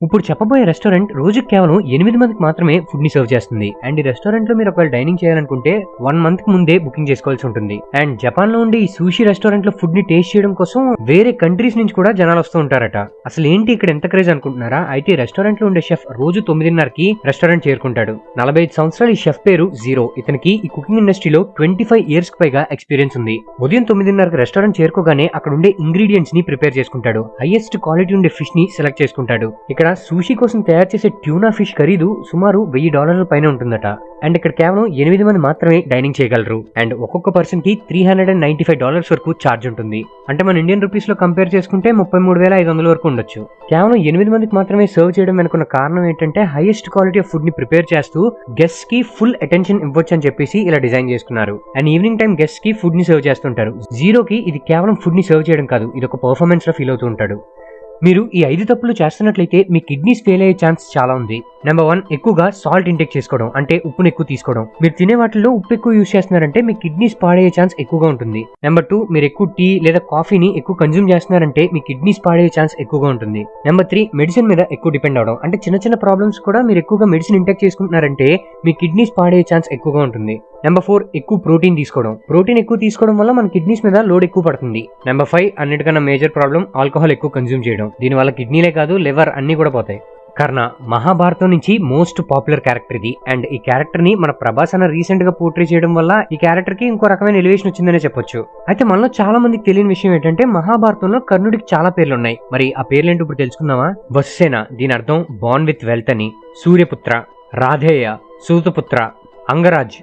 ఇప్పుడు చెప్పబోయే రెస్టారెంట్ రోజుకి కేవలం 8 మందికి మాత్రమే ఫుడ్ ని సర్వ్ చేస్తుంది. అండ్ ఈ రెస్టారెంట్ లో మీరు ఒకవేళ డైనింగ్ చేయాలనుకుంటే 1 మంత్ కి ముందే బుకింగ్ చేసుకోవాల్సి ఉంటుంది. అండ్ జపాన్ లో ఉండే ఈ సూషి రెస్టారెంట్ లో ఫుడ్ ని టేస్ట్ చేయడం కోసం వేరే కంట్రీస్ నుంచి కూడా జనాలు వస్తూ ఉంటారట. అసలు ఏంటి ఇక్కడ ఎంత క్రేజ్ అనుకుంటున్నారా? అయితే రెస్టారెంట్ లో ఉండే షెఫ్ రోజు 9:30కి రెస్టారెంట్ చేరుకుంటాడు. 45 సంవత్సరాలు ఈ షెఫ్ పేరు జీరో. ఇతనికి ఈ కుకింగ్ ఇండస్ట్రీలో 25 ఇయర్స్ కి పైగా ఎక్స్పీరియన్స్ ఉంది. ఉదయం 9:30కి రెస్టారెంట్ చేరుకోగానే అక్కడ ఉండే ఇంగ్రీడియంట్స్ ని ప్రిపేర్ చేసుకుంటాడు. హైయెస్ట్ క్వాలిటీ ఉండే ఫిష్ ని సెలెక్ట్ చేసుకుంటాడు. ఇక్కడ సూషి కోసం తయారు చేసే ట్యూనా ఫిష్ ఖరీదు సుమారు $1000 పైన ఉంటుందట. అండ్ ఇక్కడ కేవలం 8 మంది మాత్రమే డైనింగ్ చేయగలరు. అండ్ ఒక్కొక్క పర్సన్ కి $395 వరకు ఛార్జ్ ఉంటుంది. అంటే మన ఇండియన్ రూపీస్ లో కంపేర్ చేసుకుంటే 33,500 వరకు ఉండొచ్చు. కేవలం 8 మందికి మాత్రమే సర్వ్ చేయడం వెనుకున్న కారణం ఏంటంటే హైయెస్ట్ క్వాలిటీ ఆఫ్ ఫుడ్ ని ప్రిపేర్ చేస్తూ గెస్ట్ కి ఫుల్ అటెన్షన్ ఇవ్వచ్చు అని చెప్పేసి ఇలా డిజైన్ చేసుకున్నారు. అండ్ ఈవినింగ్ టైం గెస్ట్ కి ఫుడ్ ని సర్వ్ చేస్తుంటారు. జీరోకి ఇది కేవలం ఫుడ్ ని సర్వ్ చేయడం కాదు, ఇది ఒక పర్ఫార్మెన్స్ లో ఫీల్ అవుతూ ఉంటాడు. మీరు ఈ 5 తప్పులు చేస్తున్నట్లయితే మీ కిడ్నీస్ ఫెయిల్ అయ్యే ఛాన్స్ చాలా ఉంది. నెంబర్ 1, ఎక్కువగా సాల్ట్ ఇంటేక్ చేసుకోవడం, అంటే ఉప్పును ఎక్కువ తీసుకోవడం. మీరు తినే వాటిల్లో ఉప్పు ఎక్కువ యూస్ చేస్తున్నారంటే మీ కిడ్నీస్ పాడయ్యే ఛాన్స్ ఎక్కువగా ఉంటుంది. నెంబర్ 2, మీరు ఎక్కువ టీ లేదా కాఫీని ఎక్కువ కన్జ్యూమ్ చేస్తున్నారంటే మీ కిడ్నీస్ పాడయ్యే ఛాన్స్ ఎక్కువగా ఉంటుంది. నెంబర్ 3, మెడిసిన్ మీద ఎక్కువ డిపెండ్ అవడం, అంటే చిన్న చిన్న ప్రాబ్లమ్స్ కూడా మీరు ఎక్కువగా మెడిసిన్ ఇంటేక్ చేసుకుంటున్నారంటే మీ కిడ్నీస్ పాడయ్యే ఛాన్స్ ఎక్కువగా ఉంటుంది. నెంబర్ 4, ఎక్కువ ప్రోటీన్ తీసుకోవడం. ప్రోటీన్ ఎక్కువ తీసుకోవడం వల్ల మన కిడ్నీస్ మీద లోడ్ ఎక్కువ పడుతుంది. నెంబర్ 5, అన్నిటికన్నా మేజర్ ప్రాబ్లం ఆల్కహాల్ ఎక్కువ కన్జ్యూమ్ చేయడం. దీనివల్ల కిడ్నీలే కాదు లివర్ అన్ని కూడా పోతాయి. కర్ణ మహాభారతం నుంచి మోస్ట్ పాపులర్ క్యారెక్టర్ ఇది. అండ్ ఈ క్యారెక్టర్ ని మన ప్రభాస్ అన్న రీసెంట్ గా పోర్ట్రే చేయడం వల్ల ఈ క్యారెక్టర్ కి ఇంకో రకమైన ఎలివేషన్ వచ్చిందనే చెప్పొచ్చు. అయితే మనలో చాలా మందికి తెలియని విషయం ఏంటంటే మహాభారతంలో కర్ణుడికి చాలా పేర్లు ఉన్నాయి. మరి ఆ పేర్లు ఏంటో ఇప్పుడు తెలుసుకుందామా? వసుసేన, దీని అర్థం బాన్ విత్ వెల్త్ అని. సూర్యపుత్ర, రాధేయ, సూతపుత్ర, అంగరాజ్,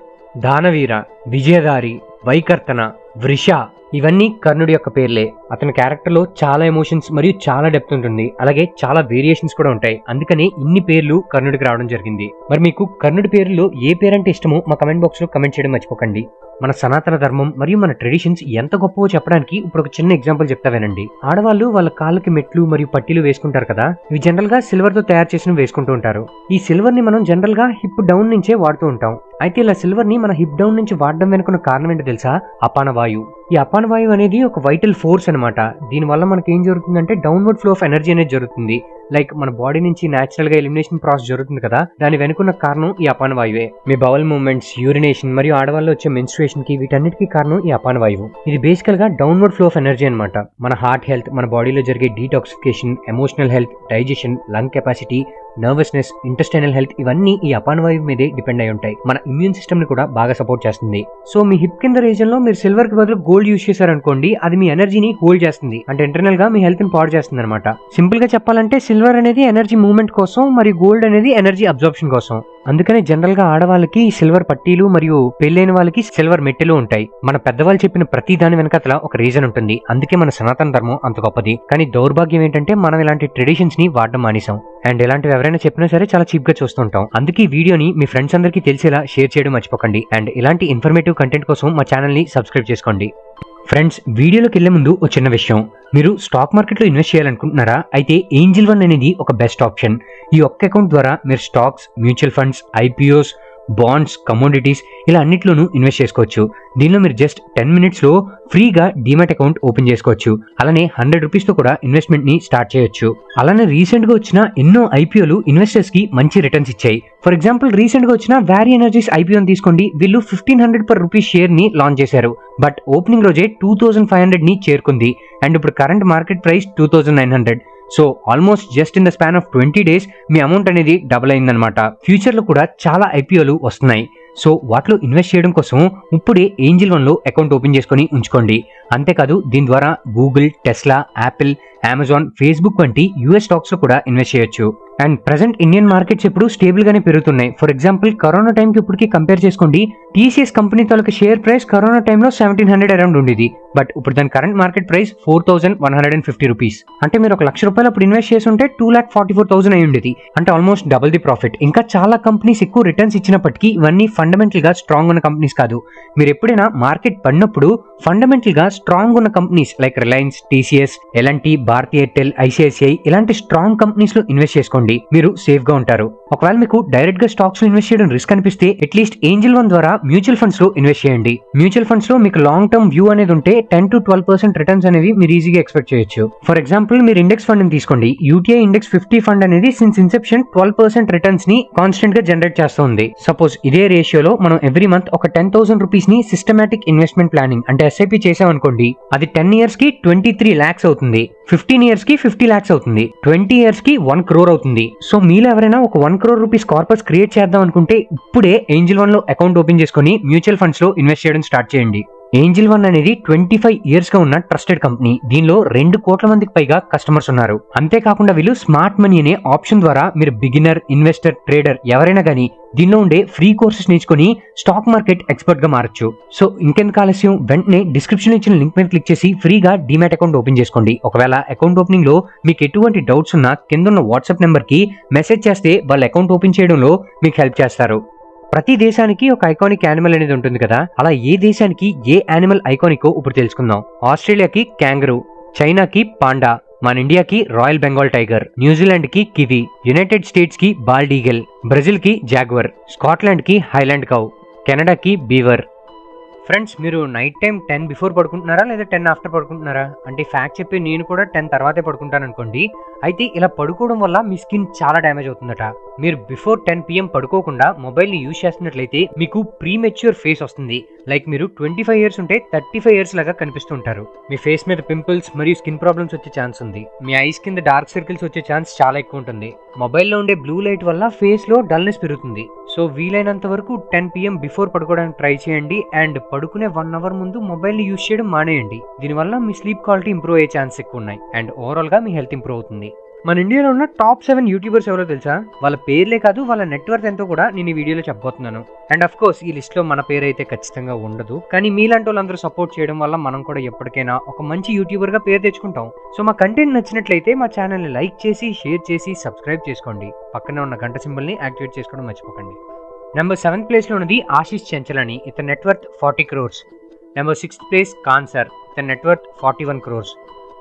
దానవీర, విజయదారి, వైకర్తన, వృష, ఇవన్నీ కర్ణుడి యొక్క పేర్లే. అతని క్యారెక్టర్ లో చాలా ఎమోషన్స్ మరియు చాలా డెప్త్ ఉంటుంది. అలాగే చాలా వేరియేషన్స్ కూడా ఉంటాయి. అందుకనే ఇన్ని పేర్లు కర్ణుడికి రావడం జరిగింది. మరి మీకు కర్ణుడి పేరులో ఏ పేరంటే ఇష్టమో మా కమెంట్ బాక్స్ లో కమెంట్ చేయడం మర్చిపోకండి. మన సనాతన ధర్మం మరియు మన ట్రెడిషన్స్ ఎంత గొప్పవో చెప్పడానికి ఇప్పుడు ఒక చిన్న ఎగ్జాంపుల్ చెప్తా వినండి. ఆడవాళ్ళు వాళ్ళ కాళ్ళకి మెట్లు మరియు పట్టీలు వేసుకుంటారు కదా, ఇవి జనరల్ గా సిల్వర్ తో తయారు చేసిన వేసుకుంటూ ఉంటారు. ఈ సిల్వర్ ని మనం జనరల్ గా హిప్ డౌన్ నుంచే వాడుతూ ఉంటాం. అయితే ఇలా సిల్వర్ ని మన హిప్ డౌన్ నుంచి వాడడం వెనుకున్న కారణం ఏంటో తెలుసా? అపాన వాయువు. ఈ అపాన వాయువు అనేది ఒక వైటల్ ఫోర్స్ అనమాట. దీని వల్ల మనకి ఏం జరుగుతుందంటే డౌన్వర్డ్ ఫ్లో ఆఫ్ ఎనర్జీ అనేది జరుగుతుంది. లైక్ మన బాడీ నుంచి నేచురల్ గా ఎలిమినేషన్ ప్రాసెస్ జరుగుతుంది కదా, దాని వెనుకున్న కారణం ఈ అపాన వాయువే. మీ బౌల్ మూవ్మెంట్స్, యూరినేషన్ మరియు ఆడవాళ్ళు వచ్చే మెన్స్ట్రుయేషన్ కి వీటన్నిటికీ కారణం ఈ అపాన వాయువు. ఇది బేసికల్ గా డౌన్వర్డ్ ఫ్లో ఆఫ్ ఎనర్జీ అనమాట. మన హార్ట్ హెల్త్, మన బాడీలో జరిగే detoxification, emotional health, digestion, lung capacity, nervousness, intestinal health ఇవన్నీ ఈ అపాన వాయువు మీదే డిపెండ్ అయి ఉంటాయి. మన ఇమ్యూన్ సిస్టమ్ ని కూడా బాగా సపోర్ట్ చేస్తుంది. సో మీ హిప్ కింద రీజన్ లో మీరు సిల్వర్ కి బదులు గోల్డ్ యూజ్ చేశారనుకోండి, అది మీ ఎనర్జీని హోల్డ్ చేస్తుంది. అంటే ఇంటర్నల్ గా మీ హెల్త్ ని పాడు చేస్తుంది అనమాట. సింపుల్ గా చెప్పాలంటే సిల్వర్ అనేది ఎనర్జీ మూవ్మెంట్ కోసం మరియు గోల్డ్ అనేది ఎనర్జీ అబ్జార్ప్షన్ కోసం. అందుకనే జనరల్ గా ఆడవాళ్ళకి సిల్వర్ పట్టీలు మరియు పెళ్ళైన వాళ్ళకి సిల్వర్ మెట్టెలు ఉంటాయి. మన పెద్దవాళ్ళు చెప్పిన ప్రతి దాని వెనకాల ఒక రీజన్ ఉంటుంది. అందుకే మన సనాతన ధర్మం అంత గొప్పది. కానీ దౌర్భాగ్యం ఏంటంటే మనం ఇలాంటి ట్రెడిషన్స్ ని వాడడం మానేసాం. అండ్ ఇలాంటివి ఎవరైనా చెప్పినా సరే చాలా చీప్ గా చూస్తుంటాం. అందుకే ఈ వీడియోని మీ ఫ్రెండ్స్ అందరికీ తెలిసేలా షేర్ చేయడం మర్చిపోకండి. అండ్ ఇలాంటి ఇన్ఫర్మేటివ్ కంటెంట్ కోసం మా ఛానల్ ని సబ్స్క్రైబ్ చేసుకోండి. ఫ్రెండ్స్, వీడియోలోకి వెళ్లే ముందు ఒక చిన్న విషయం. మీరు స్టాక్ మార్కెట్లో ఇన్వెస్ట్ చేయాలనుకుంటున్నారా? అయితే ఏంజిల్ వన్ అనేది ఒక బెస్ట్ ఆప్షన్. ఈ ఒక్క అకౌంట్ ద్వారా మీరు stocks, mutual funds, IPOs, bonds, commodities ఇలా అన్నిట్లోనూ ఇన్వెస్ట్ చేసుకోవచ్చు. దీనిలో మీరు జస్ట్ 10 minutes లో ఫ్రీగా డీమ్యాట్ అకౌంట్ ఓపెన్ చేసుకోవచ్చు. అలానే 100 rupees తో కూడా ఇన్వెస్ట్మెంట్ ని స్టార్ట్ చేయొచ్చు. అలానే రీసెంట్ గా వచ్చిన ఎన్నో ఐపీఓలు ఇన్వెస్టర్స్ కి మంచి రిటర్న్స్ ఇచ్చాయి. ఫర్ ఎగ్జాంపుల్ రీసెంట్ గా వచ్చిన వ్యారీ ఎనర్జీస్ ఐపీఓని తీసుకోండి. వీళ్ళు 1500 per rupee షేర్ ని లాంచ్ చేశారు. బట్ ఓపెనింగ్ రోజే 2500 ని చేరుకుంది. అండ్ ఇప్పుడు current market price 2900. So almost just in the span of 20 days me amount అనేది డబుల్ అయిందనమాట. ఫ్యూచర్ లో కూడా చాలా ఐపీఓలు వస్తున్నాయి. సో వాటిలో ఇన్వెస్ట్ చేయడం కోసం ఇప్పుడే ఏంజిల్ వన్ లో అకౌంట్ ఓపెన్ చేసుకుని ఉంచుకోండి. అంతేకాదు దీని ద్వారా Google, Tesla, Apple, Amazon, Facebook వంటి యూఎస్ స్టాక్స్ లో కూడా ఇన్వెస్ట్ చేయొచ్చు. అండ్ ప్రెసెంట్ ఇండియన్ మార్కెట్స్ ఇప్పుడు స్టేబుల్ గానే పెరుగుతున్నాయి. ఫర్ ఎగ్జాంపుల్ కరోనా టైంకి ఇప్పటికి కంపేర్ చేసుకోండి, టీసీఎస్ కంపెనీ తాలూకా షేర్ ప్రైస్ కరోనా టైంలో 1700 అరౌండ్ ఉండేది. బట్ ఇప్పుడు దాని కరెంట్ మార్కెట్ ప్రైస్ 4150 rupees. అంటే మీరు ₹1,00,000 అప్పుడు ఇన్వెస్ట్ చేసి ఉంటే 2,44,000 అయి ఉండేది. అంటే ఆల్మోస్ట్ డబుల్ ది ప్రాఫిట్. ఇంకా చాలా కంపెనీస్ ఎక్కువ రిటర్న్స్ ఇచ్చినప్పటికీ ఇవన్నీ ఫండమెంటల్ గా స్ట్రాంగ్ ఉన్న కంపెనీస్ కాదు. మీరు ఎప్పుడైనా మార్కెట్ పడినప్పుడు ఫండమెంటల్ గా స్ట్రాంగ్ ఉన్న companies like Reliance, TCS, L and T, Bharti Airtel, ICICI ఇలాంటి స్ట్రాంగ్ కంపెనీస్ లో ఇన్వెస్ట్ చేసుకోండి. మీరు సేఫ్ గా ఉంటారు. ఒకవేళ మీకు డైరెక్ట్ గా స్టాక్స్ లో ఇన్వెస్ట్ చేయడం రిస్క్ అనిపిస్తే అట్లీస్ట్ ఏంజల్ వన్ ద్వారా మ్యూచువల్ ఫండ్స్ లో ఇన్వెస్ట్ చేయండి. మ్యూచువల్ ఫండ్స్ లో మీకు లాంగ్ టర్మ్ వ్యూ అనేది ఉంటే 10 to 12% రిటర్న్స్ అనేవి మీరు ఈజీగా ఎక్స్పెక్ట్ చేయొచ్చు. ఫర్ ఎగ్జాంపుల్ మీరు ఇండెక్స్ ఫండ్ ని తీసుకోండి. యూటీఐ ఇండెక్స్ 50 ఫండ్ అనేది సిన్స్ ఇన్సెప్షన్ 12% రిటర్న్స్ ని కాన్స్టెంట్ గా జనరేట్ చేస్తుంది. సపోజ్ ఇదే రేషియోలో మనం ఎవ్రీ మంత్ ఒక 10,000 రూపీస్ ని సిస్టమాటిక్ ఇన్వెస్ట్మెంట్ ప్లానింగ్ అంటే ఎస్ఐపి చేసామనుకోండి, అది 10 ఇయర్స్ కి 23 lakhs అవుతుంది, 15 ఇయర్స్ కి 50 lakhs అవుతుంది, 20 ఇయర్స్ కి 1 crore అవుతుంది. సో మీలో ఎవరైనా ఒక 1 crore రూపీస్ కార్పస్ క్రియేట్ చేద్దాం అనుకుంటే ఇప్పుడే ఏంజల్ వన్ లో అకౌంట్ ఓపెన్ చేసుకుని మ్యూచువల్ ఫండ్స్ లో ఇన్వెస్ట్ చేయడం స్టార్ట్ చేయండి. ఏంజల్ వన్ అనేది 25 ఇయర్స్ గా ఉన్న ట్రస్టెడ్ కంపెనీ. దీనిలో 2 కోట్ల మందికి పైగా కస్టమర్స్ ఉన్నారు. అంతేకాకుండా వీళ్ళు స్మార్ట్ మనీ అనే ఆప్షన్ ద్వారా మీరు బిగినర్, ఇన్వెస్టర్, ట్రేడర్ ఎవరైనా కానీ దీనిలో ఉండే ఫ్రీ కోర్సెస్ నేర్చుకుని స్టాక్ మార్కెట్ ఎక్స్పర్ట్ గా మారచ్చు. సో ఇంకెందుకు ఆలస్యం, వెంటనే డిస్క్రిప్షన్ ఇచ్చిన లింక్ మీద క్లిక్ చేసి ఫ్రీగా డీమ్యాట్ అకౌంట్ ఓపెన్ చేసుకోండి. ఒకవేళ అకౌంట్ ఓపెనింగ్ లో మీకు ఎటువంటి డౌట్స్ ఉన్నా కింద ఉన్న వాట్సాప్ నెంబర్ కి మెసేజ్ చేస్తే వాళ్ళు అకౌంట్ ఓపెన్ చేయడంలో మీకు హెల్ప్ చేస్తారు. ప్రతి దేశానికి ఒక ఐకానిక్ యానిమల్ అనేది ఉంటుంది కదా, అలా ఏ దేశానికి ఏ యానిమల్ ఐకానిక్ ఇప్పుడు తెలుసుకుందాం. ఆస్ట్రేలియాకి క్యాంగరూ, చైనాకి పాండా, మన ఇండియాకి రాయల్ బెంగాల్ టైగర్, న్యూజిలాండ్ కి కివి, యునైటెడ్ స్టేట్స్ కి బాల్డ్ ఈగల్, బ్రెజిల్ కి జాగ్వర్, స్కాట్లాండ్ కి హైలాండ్ కౌ, కెనడాకి బీవర్. ఫ్రెండ్స్, మీరు నైట్ టైం 10 బిఫోర్ పడుకుంటున్నారా లేదా 10 ఆఫ్టర్ పడుకుంటున్నారా? అంటే ఫ్యాక్ట్ చెప్పి నేను కూడా 10 తర్వాతే పడుకుంటాను అనుకోండి. అయితే ఇలా పడుకోవడం వల్ల మీ స్కిన్ చాలా డ్యామేజ్ అవుతుందట. మీరు బిఫోర్ 10 PM పడుకోకుండా మొబైల్ని యూజ్ చేస్తున్నట్లయితే మీకు ప్రీమెచ్యూర్ ఫేస్ వస్తుంది. లైక్ మీరు 25 ఇయర్స్ ఉంటే 35 ఇయర్స్ లాగా కనిపిస్తూ ఉంటారు. మీ ఫేస్ మీద పింపుల్స్ మరియు స్కిన్ ప్రాబ్లమ్స్ వచ్చే ఛాన్స్ ఉంది. మీ ఐస్ కింద డార్క్ సర్కిల్స్ వచ్చే ఛాన్స్ చాలా ఎక్కువ ఉంటుంది. మొబైల్లో ఉండే బ్లూ లైట్ వల్ల ఫేస్ లో డల్నెస్ పెరుగుతుంది. సో వీలైనంత వరకు 10 PM బిఫోర్ పడుకోవడానికి ట్రై చేయండి. అండ్ పడుకునే 1 hour ముందు మొబైల్ ని యూజ్ చేయడం మానేయండి. దీనివల్ల మీ స్లీప్ క్వాలిటీ ఇంప్రూవ్ అయ్యే ఛాన్స్ ఎక్కువ ఉన్నాయి. అండ్ ఓవరాల్ గా మీ హెల్త్ ఇంప్రూవ్ అవుతుంది. మన ఇండియాలో ఉన్న టాప్ 7 యూట్యూబర్స్ ఎవరో తెలుసా? వాళ్ళ పేర్లే కాదు, వాళ్ళ నెట్వర్క్ ఎంతో కూడా నేను ఈ వీడియోలో చెప్పబోతున్నాను. అండ్ అఫ్ కోర్స్ ఈ లిస్ట్ లో మన పేరు అయితే ఖచ్చితంగా ఉండదు, కానీ మీలాంటి వాళ్ళందరూ సపోర్ట్ చేయడం వల్ల మనం కూడా ఎప్పటికైనా ఒక మంచి యూట్యూబర్ గా పేరు తెచ్చుకుంటాం. సో మా కంటెంట్ నచ్చినట్లయితే మా ఛానల్ ని లైక్ చేసి, షేర్ చేసి, సబ్స్క్రైబ్ చేసుకోండి. పక్కనే ఉన్న గంట సింబల్ ని యాక్టివేట్ చేసుకోవడం మర్చిపోకండి. నెంబర్ 7th ప్లేస్ లో ఉన్నది ఆశీష్ చెంచలని, ఇతని network 40 crores. Number 6th place కాన్సర్, ఇతని network 41 crores.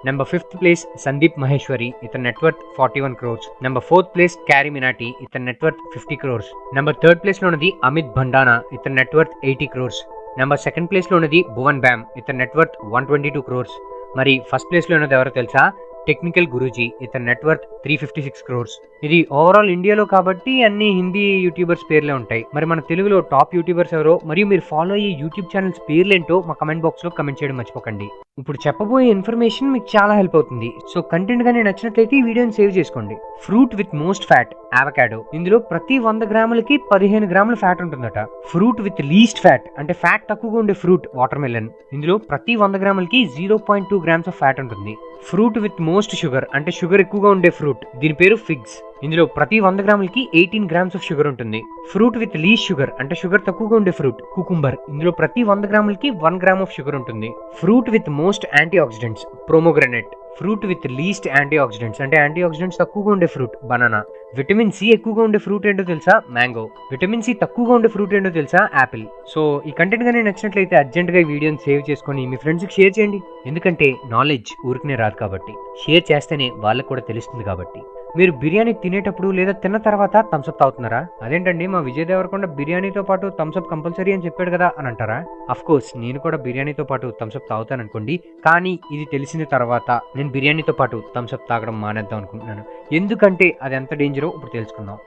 Number 5th place Sandeep Maheshwari, ఇతని network 41 crores. Number 4th place Carry Minati, ఇతని network 50 crores. Number 3rd place లో ఉన్నది అమిత్ భండానా, ఇతని network 80 crores. Number 2nd place లో ఉన్నది భువన్ బ్యామ్, ఇతని నెట్వర్క్ 122 crores. మరి ఫస్ట్ ప్లేస్ లో ఉన్నది ఎవరో తెలుసా? టెక్నికల్ గురూజీ, ఇతని నెట్వర్క్ 356 crores. ఇది ఓవరాల్ ఇండియాలో కాబట్టి అన్ని హిందీ యూట్యూబర్స్ పేర్లే ఉంటాయి. మరి మన తెలుగులో టాప్ యూట్యూబర్స్ ఎవరో మరియు మీరు ఫాలో అయ్యే యూట్యూబ్ ఛానల్స్ పేర్లేంటో మా కమెంట్ బాక్స్ లో కమెంట్ చేయడం మర్చిపోకండి. ఇప్పుడు చెప్పబోయే ఇన్ఫర్మేషన్ మీకు చాలా హెల్ప్ అవుతుంది. సో కంటెంట్ గానీ నచ్చినట్లయితే ఈ వీడియోని సేవ్ చేసుకోండి. Fruit with most fat avocado. ఇందులో ప్రతి 100 గ్రాములకి 15 గ్రాముల ఫ్యాట్ ఉంటుందట. ఫ్రూట్ విత్ లీస్ట్ ఫ్యాట్ అంటే ఫ్యాట్ తక్కువగా ఉండే ఫ్రూట్ వాటర్ మెలన్. ఇందులో ప్రతి 100 గ్రాములకి 0.2 grams ఆఫ్ ఫ్యాట్ ఉంటుంది. ఫ్రూట్ విత్ మోస్ట్ షుగర్ అంటే షుగర్ ఎక్కువగా ఉండే ఫ్రూట్, దీని పేరు ఫిగ్స్. ఇందులో ప్రతి 100 గ్రాములకి 18 grams ఆఫ్ షుగర్ ఉంటుంది. ఫ్రూట్ విత్ లీస్ట్ షుగర్ అంటే షుగర్ తక్కువగా ఉండే ఫ్రూట్ కుకుంబర్. ఇందులో ప్రతి 100 గ్రాములకి 1 gram ఆఫ్ షుగర్ ఉంటుంది. Fruit with most antioxidants pomegranate. Fruit with least antioxidants అంటే యాంటీ ఆక్సిడెంట్స్ తక్కువగా ఉండే ఫ్రూట్ బనానా. విటమిన్ సి ఎక్కువగా ఉండే ఫ్రూట్ ఏంటో తెలుసా? మ్యాంగో. విటమిన్ సి తక్కువగా ఉండే ఫ్రూట్ ఏంటో తెలుసా? యాపిల్. సో ఈ కంటెంట్ గానీ నచ్చినట్లయితే అర్జెంట్ గా ఈ వీడియోని సేవ్ చేసుకొని మీ ఫ్రెండ్స్ కి షేర్ చేయండి. ఎందుకంటే నాలెడ్జ్ ఊరికనే రాదు కాబట్టి, షేర్ చేస్తేనే వాళ్ళకి కూడా తెలుస్తుంది కాబట్టి. మీరు బిర్యానీ తినేటప్పుడు లేదా తిన్న తర్వాత థమ్స్అప్ తాగుతున్నారా? అదేంటండి మా విజయ్ దేవరకొండ బిర్యానీతో పాటు థమ్స్అప్ కంపల్సరీ అని చెప్పాడు కదా అని అంటారా? అఫ్ కోర్స్ నేను కూడా బిర్యానీతో పాటు థమ్స్అప్ తాగుతాను అనుకోండి. కానీ ఇది తెలిసిన తర్వాత నేను బిర్యానీతో పాటు థమ్స్అప్ తాగడం మానేద్దాం అనుకుంటున్నాను. ఎందుకంటే అది ఎంత డేంజరో ఇప్పుడు తెలుసుకుందాం.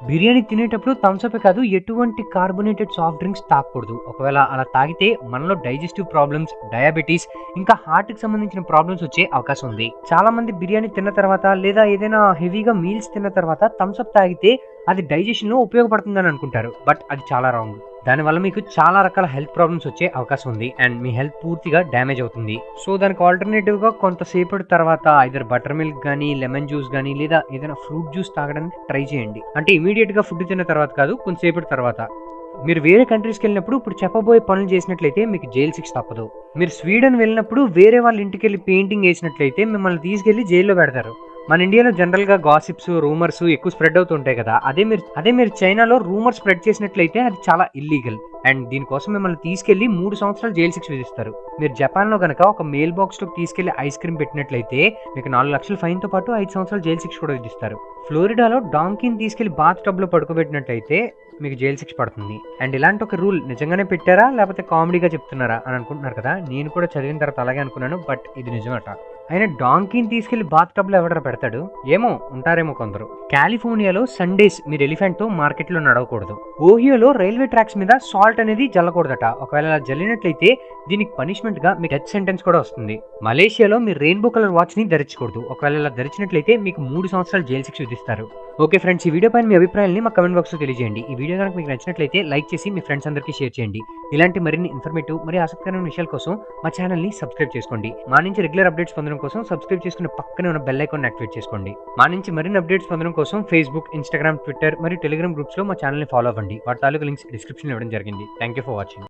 బిర్యానీ తినేటప్పుడు థమ్స్అప్ కాదు, ఎటువంటి కార్బోనేటెడ్ సాఫ్ట్ డ్రింక్స్ తాగకూడదు. ఒకవేళ అలా తాగితే మనలో డైజెస్టివ్ ప్రాబ్లమ్స్, డయాబెటీస్ ఇంకా హార్ట్ కి సంబంధించిన ప్రాబ్లమ్స్ వచ్చే అవకాశం ఉంది. చాలా మంది బిర్యానీ తిన్న తర్వాత లేదా ఏదైనా హెవీగా మీల్స్ తిన్న తర్వాత థమ్స్అప్ తాగితే అది డైజెషన్ లో ఉపయోగపడుతుందని అనుకుంటారు. బట్ అది చాలా రాంగ్. దానివల్ల మీకు చాలా రకాల హెల్త్ ప్రాబ్లమ్స్ వచ్చే అవకాశం ఉంది అండ్ మీ హెల్త్ పూర్తిగా డ్యామేజ్ అవుతుంది. సో దానికి ఆల్టర్నేటివ్ గా కొంతసేపటి తర్వాత ఐదర్ బటర్ మిల్క్ గానీ, లెమన్ జ్యూస్ గానీ లేదా ఏదైనా ఫ్రూట్ జ్యూస్ తాగడానికి ట్రై చేయండి. అంటే ఇమీడియట్ గా ఫుడ్ తిన్న తర్వాత కాదు, కొంతసేపటి తర్వాత. మీరు వేరే కంట్రీస్కి వెళ్ళినప్పుడు ఇప్పుడు చెప్పబోయే పనులు చేసినట్లయితే మీకు జైలు శిక్ష తప్పదు. మీరు స్వీడన్ వెళ్ళినప్పుడు వేరే వాళ్ళ ఇంటికి వెళ్ళి పెయింటింగ్ వేసినట్లయితే మిమ్మల్ని తీసుకెళ్లి జైల్లో పెడతారు. మన ఇండియాలో జనరల్ గా గాసిప్స్ రూమర్స్ ఎక్కువ స్ప్రెడ్ అవుతుంటాయి కదా, అదే మీరు చైనాలో రూమర్ స్ప్రెడ్ చేసినట్లయితే అది చాలా ఇల్లీగల్. అండ్ దీనికోసం మిమ్మల్ని తీసుకెళ్లి 3 సంవత్సరాలు జైలు శిక్ష విధిస్తారు. మీరు జపాన్ లో గనక ఒక మెయిల్ బాక్స్ లోకి తీసుకెళ్లి ఐస్ క్రీమ్ పెట్టినట్లయితే మీకు 4 లక్షల ఫైన్ తో పాటు 5 సంవత్సరాలు జైలు శిక్ష కూడా విధిస్తారు. ఫ్లోరిడాలో డాంకీని తీసుకెళ్లి బాత్ టబ్ లో పడుకోబెట్టినట్లయితే మీకు జైలు శిక్ష పడుతుంది. అండ్ ఇలాంటి ఒక రూల్ నిజంగానే పెట్టారా లేకపోతే కామెడీగా చెప్తున్నారా అని అనుకుంటున్నారు కదా, నేను కూడా చదివిన తర్వాత అలాగే అనుకున్నాను, బట్ ఇది నిజమట. అయినా డాంకీని తీసుకెళ్లి బాత్ టబ్ లో ఎవడరా పెడతాడు? ఏమో, ఉంటారేమో కొందరు. కాలిఫోర్నియాలో సండేస్ మీరు ఎలిఫెంట్ తో మార్కెట్ లో నడవకూడదు. ఓహియోలో రైల్వే ట్రాక్స్ మీద సాల్ట్ అనేది జల్లకూడదట. ఒకవేళ అలా జల్లినట్లయితే దీనికి పనిష్మెంట్ గా మీకు డెత్ సెంటెన్స్ కూడా వస్తుంది. మలేషియాలో మీరు రెయిన్బో కలర్ వాచ్ ని ధరించకూడదు. ఒకవేళ ఇలా ధరించినట్లయితే మీకు 3 సంవత్సరాలు జైలు శిక్ష విధిస్తారు. ఓకే ఫ్రెండ్స్, ఈ వీడియో పైన మీ అభిప్రాయాన్ని మా కమెంట్ బాక్స్ లో తెలియజేయండి. ఈ వీడియో కనుక మీకు నచ్చినట్లయితే లైక్ చేసి మీ ఫ్రెండ్స్ అందరికీ షేర్ చేయండి. ఇలాంటి మరిన్ని ఇన్ఫర్మేటివ్ మరియు ఆసక్తికరమైన విషయాల కోసం మా ఛానల్ ని సబ్స్క్రైబ్ చేసుకోండి. మా నుంచి రెగ్యులర్ అప్డేట్స్ పొందడం కోసం సబ్స్క్రైబ్ చేసుకున్న పక్కనే ఉన్న బెల్ ఐకాన్ యాక్టివేట్ చేసుకోండి. మా నుంచి మరిన్ని అప్డేట్స్ పొందడం కోసం ఫేస్బుక్, ఇన్స్టాగ్రామ్, ట్విట్టర్ మరియు టెలిగ్రామ్ గ్రూప్స్ లో మా ఛానల్ ని ఫాలో అవ్వండి. వాటి తాలూకు లింక్స్ డిస్క్రిప్షన్ ఇవ్వడం జరిగింది. Thank you for watching.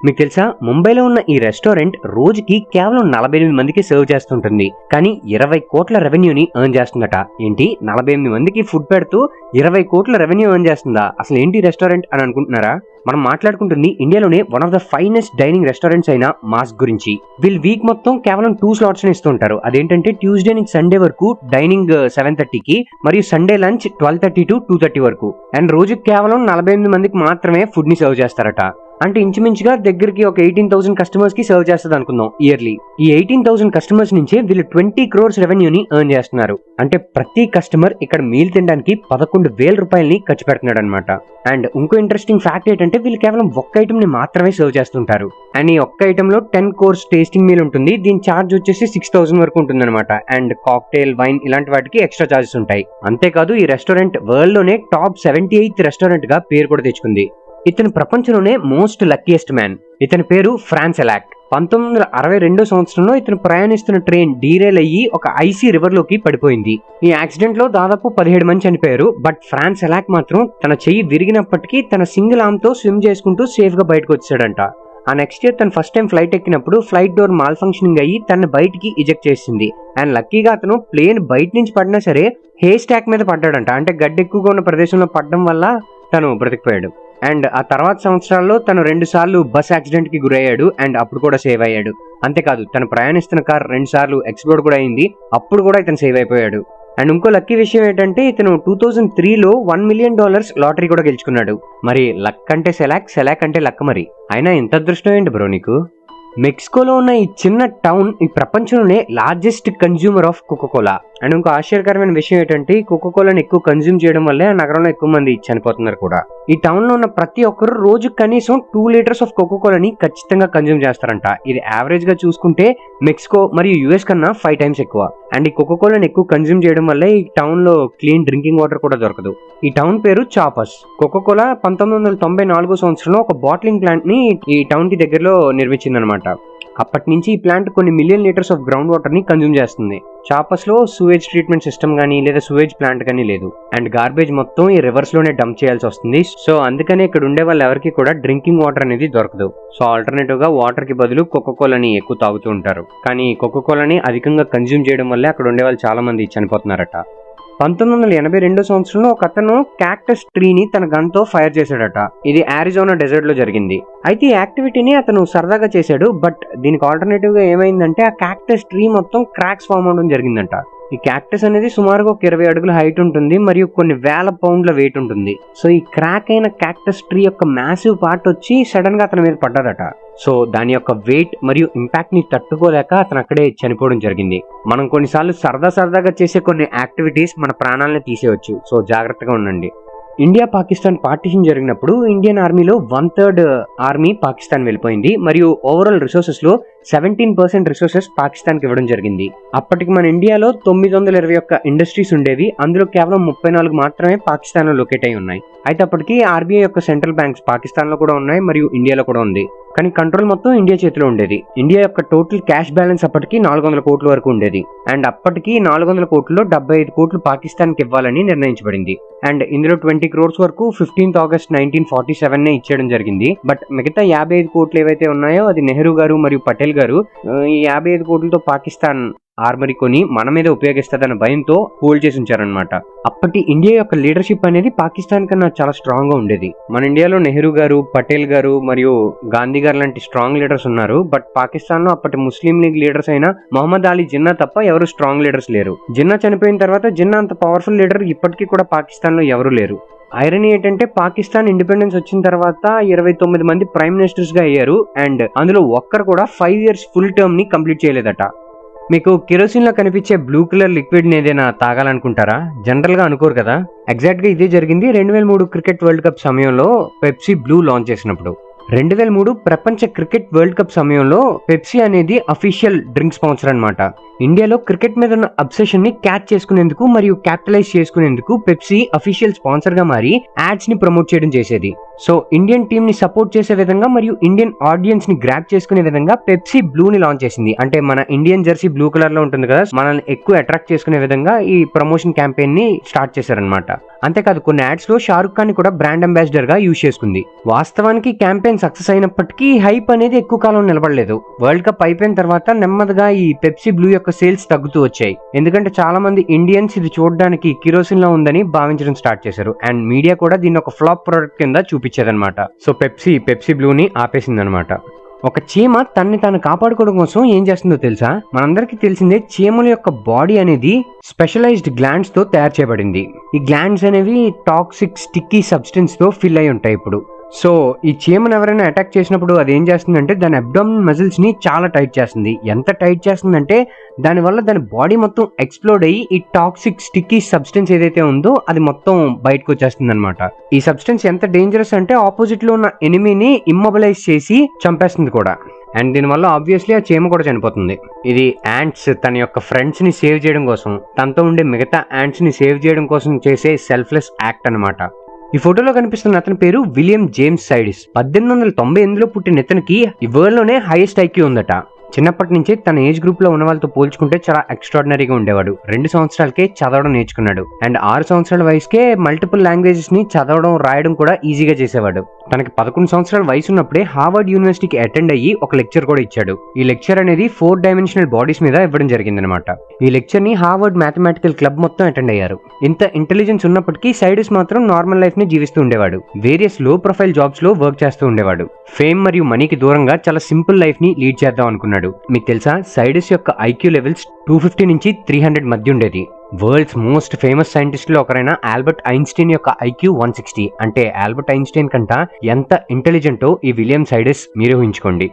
మీకు తెలుసా, ముంబైలో ఉన్న ఈ రెస్టారెంట్ రోజుకి కేవలం 48 మందికి సర్వ్ చేస్తుంటుంది, కానీ 20 కోట్ల రెవెన్యూని ఎర్న్ చేస్తుందట. ఏంటి, 48 మందికి ఫుడ్ పెడుతూ 20 కోట్ల రెవెన్యూ ఎర్న్ చేస్తుందా? అసలు ఏంటి రెస్టారెంట్ అని అనుకుంటున్నారా? మనం మాట్లాడుకుంటుంది ఇండియాలోనే one of the finest dining restaurants అయిన మాస్క్ గురించి. వీళ్ళు వీక్ మొత్తం కేవలం 2 స్లాట్స్ ఇస్తుంటారు. అదేంటంటే ట్యూస్డే నుంచి సండే వరకు డైనింగ్ 7:30కి మరియు సండే లంచ్ 12:30 to 2:30 వరకు. అండ్ రోజుకి కేవలం 48 మందికి మాత్రమే ఫుడ్ ని సర్వ్ చేస్తారట. అంటే ఇంచుమించుగా దగ్గరికి ఒక 18,000 కస్టమర్స్ కి సర్వ్ చేస్తుంది అనుకుందాం ఇయర్లీ. ఈ 18,000 కస్టమర్స్ నుంచే వీళ్ళు 20 crores రెవెన్యూని ఎర్న్ చేస్తున్నారు. అంటే ప్రతి కస్టమర్ ఇక్కడ మీల్ తినడానికి 11,000 రూపాయలని ఖర్చు పెడుతున్నాడు అనమాట. అండ్ ఇంకో ఇంట్రెస్టింగ్ ఫ్యాక్ట్ ఏంటంటే వీళ్ళు కేవలం ఒక్క ఐటమ్ ని మాత్రమే సర్వ్ చేస్తుంటారు. అండ్ ఈ ఒక్క ఐటమ్ లో 10 course టేస్టింగ్ మీల్ ఉంటుంది. దీని ఛార్జ్ వచ్చేసి 6,000 వరకు ఉంటుంది అనమాట. అండ్ కాక్టైల్, వైన్ ఇలాంటి వాటికి ఎక్స్ట్రా ఛార్జెస్ ఉంటాయి. అంతేకాదు ఈ రెస్టారెంట్ వరల్డ్ లోనే టాప్ 78th రెస్టారెంట్ గా పేరు కూడా తెచ్చుకుంది. ఇతను ప్రపంచంలోనే మోస్ట్ లక్కీయెస్ట్ మ్యాన్. ఇతని పేరు ఫ్రాన్స్ ఎలాక్. 1962 సంవత్సరంలో ఇతను ప్రయాణిస్తున్న ట్రైన్ డీరైల్ అయ్యి ఒక ఐసీ రివర్ లోకి పడిపోయింది. ఈ యాక్సిడెంట్ లో దాదాపు 17 మంది చనిపోయారు. బట్ ఫ్రాన్స్ ఎలాక్ మాత్రం తన చెయ్యి విరిగినప్పటికీ తన సింగిల్ ఆర్మ్ తో స్విమ్ చేసుకుంటూ సేఫ్ గా బయటకు వచ్చాడంట. ఆ నెక్స్ట్ ఇయర్ తను ఫస్ట్ టైం ఫ్లైట్ ఎక్కినప్పుడు ఫ్లైట్ డోర్ మాల్ ఫంక్షనింగ్ అయ్యి తన బయటికి ఇజెక్ట్ చేసింది. అండ్ లక్కీగా అతను ప్లేన్ బయట నుంచి పడినా సరే హే స్టాక్ మీద పడ్డాడంట. అంటే గడ్డి ఎక్కువగా ఉన్న ప్రదేశంలో పడడం వల్ల తను బ్రతికిపోయాడు. అండ్ ఆ తర్వాత సంవత్సరాల్లో తను 2 సార్లు బస్ యాక్సిడెంట్ కి గురయ్యాడు. అండ్ అప్పుడు కూడా సేవ్ అయ్యాడు. అంతేకాదు తను ప్రయాణిస్తున్న కార్ 2 సార్లు ఎక్స్ప్లోడ్ కూడా అయింది. అప్పుడు కూడా ఇతను సేవ్ అయిపోయాడు. అండ్ ఇంకో లక్కీ విషయం ఏంటంటే ఇతను 2003లో $1 million లాటరీ కూడా గెలుచుకున్నాడు. మరి లక్ అంటే సెలాక్ అంటే లక్. మరి అయినా ఎంత అదృష్టం ఏంటి బ్రో నీకు? మెక్సికోలో ఉన్న ఈ చిన్న టౌన్ ఈ ప్రపంచంలోనే largest consumer of Coca Cola. And ఇంకో ఆశ్చర్యకరమైన విషయం ఏంటంటే ఈ కోకోకోలాని ఎక్కువ కన్జ్యూమ్ చేయడం వల్లే ఆ నగరంలో ఎక్కువ మంది చనిపోతున్నారు కూడా. ఈ టౌన్ లో ఉన్న ప్రతి ఒక్కరు రోజు కనీసం 2 liters ఆఫ్ కోకోకోలాని ఖచ్చితంగా కన్జ్యూమ్ చేస్తారంట. ఇది యావరేజ్ గా చూసుకుంటే మెక్సికో మరియు యుఎస్ కన్నా 5 times ఎక్కువ. అండ్ ఈ కోకోకోలాని ఎక్కువ కన్జ్యూమ్ చేయడం వల్లే ఈ టౌన్ లో క్లీన్ డ్రింకింగ్ వాటర్ కూడా దొరకదు. ఈ టౌన్ పేరు చాపస్. కోకోకోలా 1994 సంవత్సరంలో ఒక బాటిలింగ్ ప్లాంట్ ని ఈ టౌన్ కి దగ్గరలో నిర్మించిందనమాట. అప్పటి నుంచి ఈ ప్లాంట్ కొన్ని million litres of ground water ని కన్జ్యూమ్ చేస్తుంది. చాపస్ లో సూవేజ్ ట్రీట్మెంట్ సిస్టమ్ గానీ లేదా సూవేజ్ ప్లాంట్ గానీ లేదు. అండ్ గార్బేజ్ మొత్తం ఈ రివర్స్ లోనే డంప్ చేయాల్సి వస్తుంది. సో అందుకనే ఇక్కడ ఉండే వాళ్ళు ఎవరికి కూడా డ్రింకింగ్ వాటర్ అనేది దొరకదు. సో ఆల్టర్నేటివ్ గా వాటర్ కి బదులు కోకోకోలాని ఎక్కువ తాగుతూ ఉంటారు. కానీ కోకోకోలాని అధికంగా కన్జ్యూమ్ చేయడం వల్లే అక్కడ ఉండే వాళ్ళు చాలా మంది చనిపోతున్నారట. 1982 సంవత్సరంలో ఒక అతను క్యాక్టస్ ట్రీని తన గన్ తో ఫైర్ చేశాడట. ఇది ఆరిజోనా డెజర్ట్ లో జరిగింది. అయితే ఈ యాక్టివిటీని అతను సరదాగా చేశాడు. బట్ దీనికి ఆల్టర్నేటివ్ గా ఏమైందంటే ఆ క్యాక్టస్ ట్రీ మొత్తం క్రాక్స్ ఫామ్ అవడం జరిగిందంట. ఈ క్యాక్టస్ అనేది సుమారుగా ఒక 20 అడుగుల హైట్ ఉంటుంది మరియు కొన్ని వేల పౌండ్ల వెయిట్ ఉంటుంది. సో ఈ క్రాక్ అయిన క్యాక్టస్ ట్రీ యొక్క మ్యాసివ్ పార్ట్ వచ్చి సడన్ గా అతని మీద పడ్డదట. సో దాని యొక్క వెయిట్ మరియు ఇంపాక్ట్ ని తట్టుకోలేక అతను అక్కడే చనిపోవడం జరిగింది. మనం కొన్నిసార్లు సరదాగా చేసే కొన్ని యాక్టివిటీస్ మన ప్రాణాలను తీసేయవచ్చు. సో జాగ్రత్తగా ఉండండి. ఇండియా పాకిస్తాన్ పార్టీషన్ జరిగినప్పుడు ఇండియన్ ఆర్మీలో 1/3 ఆర్మీ పాకిస్తాన్ వెళ్ళిపోయింది మరియు ఓవరాల్ రిసోర్సెస్ లో 17% రిసోర్సెస్ పాకిస్తాన్ కి ఇవ్వడం జరిగింది. అప్పటికి మన ఇండియాలో 921 ఇండస్ట్రీస్ ఉండేవి. అందులో కేవలం 34 మాత్రమే పాకిస్తాన్ లో లొకేట్ అయి ఉన్నాయి. అయితే అప్పటికి ఆర్బీఐ యొక్క సెంట్రల్ బ్యాంక్స్ పాకిస్తాన్ లో కూడా ఉన్నాయి మరియు ఇండియాలో కూడా ఉంది. కానీ కంట్రోల్ మొత్తం ఇండియా చేతిలో ఉండేది. ఇండియా యొక్క టోటల్ క్యాష్ బ్యాలెన్స్ అప్పటికి 400 కోట్ల వరకు ఉండేది. అండ్ అప్పటికి 400 కోట్లలో 75 కోట్లు పాకిస్తాన్ కి ఇవ్వాలని నిర్ణయించబడింది. అండ్ ఇందులో 20 crores వరకు 15th August 1947 ఇచ్చేయడం జరిగింది. బట్ మిగతా 55 కోట్లు ఏవైతే ఉన్నాయో అది నెహ్రూ గారు మరియు పటేల్ గారు ఈ 55 కోట్లతో పాకిస్తాన్ ఆర్మరీ కొని మన మీద ఉపయోగిస్తుందన్న భయంతో హోల్డ్ చేసి ఉంచారనమాట. అప్పటి ఇండియా యొక్క లీడర్షిప్ అనేది పాకిస్తాన్ కన్నా చాలా స్ట్రాంగ్ గా ఉండేది. మన ఇండియాలో నెహ్రూ గారు, పటేల్ గారు మరియు గాంధీ గారు లాంటి స్ట్రాంగ్ లీడర్స్ ఉన్నారు. బట్ పాకిస్తాన్ లో అప్పటి ముస్లిం లీగ్ లీడర్స్ అయిన మొహమ్మద్ అలీ జిన్నా తప్ప ఎవరు స్ట్రాంగ్ లీడర్స్ లేరు. జిన్నా చనిపోయిన తర్వాత జిన్నా అంత పవర్ఫుల్ లీడర్ ఇప్పటికీ కూడా పాకిస్తాన్ లో ఎవరు లేరు. ఐరనీ ఏంటంటే పాకిస్తాన్ ఇండిపెండెన్స్ వచ్చిన తర్వాత 29 మంది ప్రైమ్ మినిస్టర్స్ గా అయ్యారు. అండ్ అందులో ఒక్కరు కూడా 5 years ఫుల్ టర్మ్ ని కంప్లీట్ చేయలేదట. మీకు కిరోసిన్ లో కనిపించే బ్లూ కలర్ లిక్విడ్ ని ఏదైనా తాగాలనుకుంటారా? జనరల్ గా అనుకోరు కదా. ఎగ్జాక్ట్ గా ఇదే జరిగింది 2003 క్రికెట్ వరల్డ్ కప్ సమయంలో పెప్సీ బ్లూ లాంచ్ చేసినప్పుడు. 2003 ప్రపంచ క్రికెట్ వరల్డ్ కప్ సమయంలో పెప్సీ అనేది అఫీషియల్ డ్రింక్ స్పాన్సర్ అన్నమాట. ఇండియాలో క్రికెట్ మీద ఉన్న అబ్సెషన్ ని క్యాచ్ చేసుకునేందుకు మరియు క్యాపిటలైజ్ చేసుకునేందుకు పెప్సీ అఫీషియల్ స్పాన్సర్ గా మారి యాడ్స్ ని ప్రమోట్ చేయడం చేసేది. సో ఇండియన్ టీమ్ ని సపోర్ట్ చేసే విధంగా మరియు ఇండియన్ ఆడియన్స్ ని గ్రాప్ చేసుకునే విధంగా పెప్సీ బ్లూ ని లాంచ్ చేసింది. అంటే మన ఇండియన్ జెర్సీ బ్లూ కలర్ లో ఉంటుంది కదా, మనల్ని ఎక్కువ అట్రాక్ట్ చేసుకునే విధంగా ఈ ప్రమోషన్ క్యాంపెయిన్ ని స్టార్ట్ చేశారనమాట. అంతేకాదు కొన్ని యాడ్స్ లో షారుఖ్ ఖాన్ కూడా బ్రాండ్ అంబాసిడర్ గా యూజ్ చేసుకుంది. వాస్తవానికి క్యాంపెయిన్ సక్సెస్ అయినప్పటికీ హైప్ అనేది ఎక్కువ కాలం నిలబడలేదు. వరల్డ్ కప్ అయిపోయిన తర్వాత నెమ్మదిగా ఈ పెప్సీ బ్లూ యొక్క సేల్స్ తగ్గుతూ వచ్చాయి. ఎందుకంటే చాలా మంది ఇండియన్స్ ఇది చూడడానికి కిరోసిన్ లో ఉందని భావించడం స్టార్ట్ చేశారు. అండ్ మీడియా కూడా దీన్ని ఒక ఫ్లాప్ ప్రొడక్ట్ కింద చూపించేదన్నమాట. So Pepsi బ్లూని ఆపేసిందనమాట. ఒక చీమ తన్ని తాను కాపాడుకోవడం కోసం ఏం చేస్తుందో తెలుసా? మనందరికీ తెలిసిందే చీమల యొక్క బాడీ అనేది స్పెషలైజ్డ్ గ్లాండ్స్ తో తయారు చేయబడింది. ఈ గ్లాండ్స్ అనేవి టాక్సిక్ స్టిక్కీ సబ్స్టెన్స్ తో ఫిల్ అయి ఉంటాయి. ఇప్పుడు సో ఈ చీమను ఎవరైనా అటాక్ చేసినప్పుడు అది ఏం చేస్తుందంటే దాని అబ్డామినల్ మజిల్స్ ని చాలా టైట్ చేస్తుంది. ఎంత టైట్ చేస్తుందంటే దానివల్ల దాని బాడీ మొత్తం ఎక్స్ప్లోడ్ అయ్యి ఈ టాక్సిక్ స్టిక్కీ సబ్స్టెన్స్ ఏదైతే ఉందో అది మొత్తం బయటకు వచ్చేస్తుంది అనమాట. ఈ సబ్స్టెన్స్ ఎంత డేంజరస్ అంటే ఆపోజిట్ లో ఉన్న ఎనిమీని ఇమ్మొబిలైజ్ చేసి చంపేస్తుంది కూడా. అండ్ దీనివల్ల ఆబ్వియస్లీ ఆ చీమ కూడా చనిపోతుంది. ఇది యాంట్స్ తన యొక్క ఫ్రెండ్స్ ని సేవ్ చేయడం కోసం, తనతో ఉండే మిగతా యాంట్స్ ని సేవ్ చేయడం కోసం చేసే సెల్ఫ్లెస్ యాక్ట్ అనమాట. ఈ ఫోటోలో కనిపిస్తున్న అతని పేరు విలియం జేమ్స్ సైడిస్. 1898లో పుట్టిన ఇతనికి ఈ వరల్డ్ లోనే హైయెస్ట్ ఐక్యూ ఉందట. చిన్నప్పటి నుంచే తన ఏజ్ గ్రూప్ లో ఉన్న వాళ్ళతో పోల్చుకుంటే చాలా ఎక్స్ట్రాడినరీగా ఉండేవాడు. 2 సంవత్సరాలకే చదవడం నేర్చుకున్నాడు. అండ్ 6 సంవత్సరాల వయసుకే మల్టిపుల్ లాంగ్వేజెస్ ని చదవడం రాయడం కూడా ఈజీగా చేసేవాడు. తనకి 11 సంవత్సరాల వయసు ఉన్నప్పుడే హార్వర్డ్ యూనివర్సిటీకి అటెండ్ అయ్యి ఒక లెక్చర్ కూడా ఇచ్చాడు. ఈ లెక్చర్ అనేది 4 డైమెన్షనల్ బాడీస్ మీద ఇవ్వడం జరిగిందనమాట. ఈ లెక్చర్ ని హార్వర్డ్ మ్యాథమెటికల్ క్లబ్ మొత్తం అటెండ్ అయ్యారు. ఇంత ఇంటెలిజెన్స్ ఉన్నప్పటికీ సైడిస్ మాత్రం నార్మల్ లైఫ్ ని జీవిస్తూ ఉండేవాడు. వేరియస్ లో ప్రొఫైల్ జాబ్స్ లో వర్క్ చేస్తూ ఉండేవాడు. ఫేమ్ మరియు మనీకి దూరంగా చాలా సింపుల్ లైఫ్ ని లీడ్ చేద్దాం అనుకున్నాడు. మీకు తెలుసా సైడిస్ యొక్క ఐక్యూ లెవెల్స్ 250 నుంచి 300 మధ్య ఉండేది. వరల్డ్స్ మోస్ట్ ఫేమస్ సైంటిస్ట్ లో ఒకరైన ఆల్బర్ట్ ఐన్స్టీన్ యొక్క ఐక్యూ 160. అంటే ఆల్బర్ట్ ఐన్స్టీన్ కంటా ఎంత ఇంటెలిజెంటో ఈ విలియం సైడిస్ మీరు ఊహించుకోండి.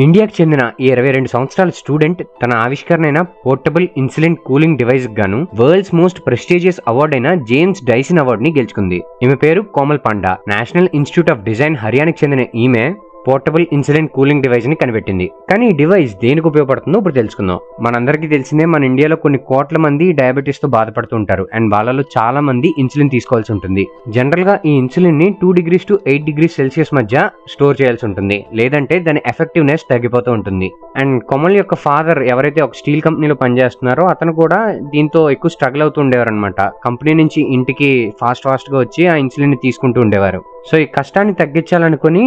ఇండియాకి చెందిన ఈ 22 సంవత్సరాల స్టూడెంట్ తన ఆవిష్కరణ అయిన పోర్టబుల్ ఇన్సులిన్ కూలింగ్ డివైస్ గాను వరల్డ్స్ మోస్ట్ ప్రెస్టీజియస్ అవార్డ్ అయిన జేమ్స్ డైసన్ అవార్డ్ ని గెలుచుకుంది. ఈమె పేరు Komal Panda. National institute of design హర్యానాకి చెందిన ఈమె పోర్టబుల్ ఇన్సులిన్ కూలింగ్ డివైస్ ని కనిపెట్టింది. కానీ ఈ డివైస్ దేనికి ఉపయోగపడుతుందో ఇప్పుడు తెలుసుకుందాం. మనందరికీ తెలిసిందే మన ఇండియాలో కొన్ని కోట్ల మంది డయాబెటీస్ తో బాధపడుతూ ఉంటారు. అండ్ వాళ్ళలో చాలా మంది ఇన్సులిన్ తీసుకోవాల్సి ఉంటుంది. జనరల్ గా ఈ ఇన్సులిన్ ని 2 degrees to 8 degrees Celsius మధ్య స్టోర్ చేయాల్సి ఉంటుంది. లేదంటే దాని ఎఫెక్టివ్నెస్ తగ్గిపోతూ ఉంటుంది. అండ్ కొమల్ యొక్క ఫాదర్ ఎవరైతే ఒక స్టీల్ కంపెనీలో పనిచేస్తున్నారో అతను కూడా దీంతో ఎక్కువ స్ట్రగుల్ అవుతూ ఉండేవారు అనమాట. కంపెనీ నుంచి ఇంటికి ఫాస్ట్ గా వచ్చి ఆ ఇన్సులిన్ ని తీసుకుంటూ ఉండేవారు. సో ఈ కష్టాన్ని తగ్గించాలనుకుని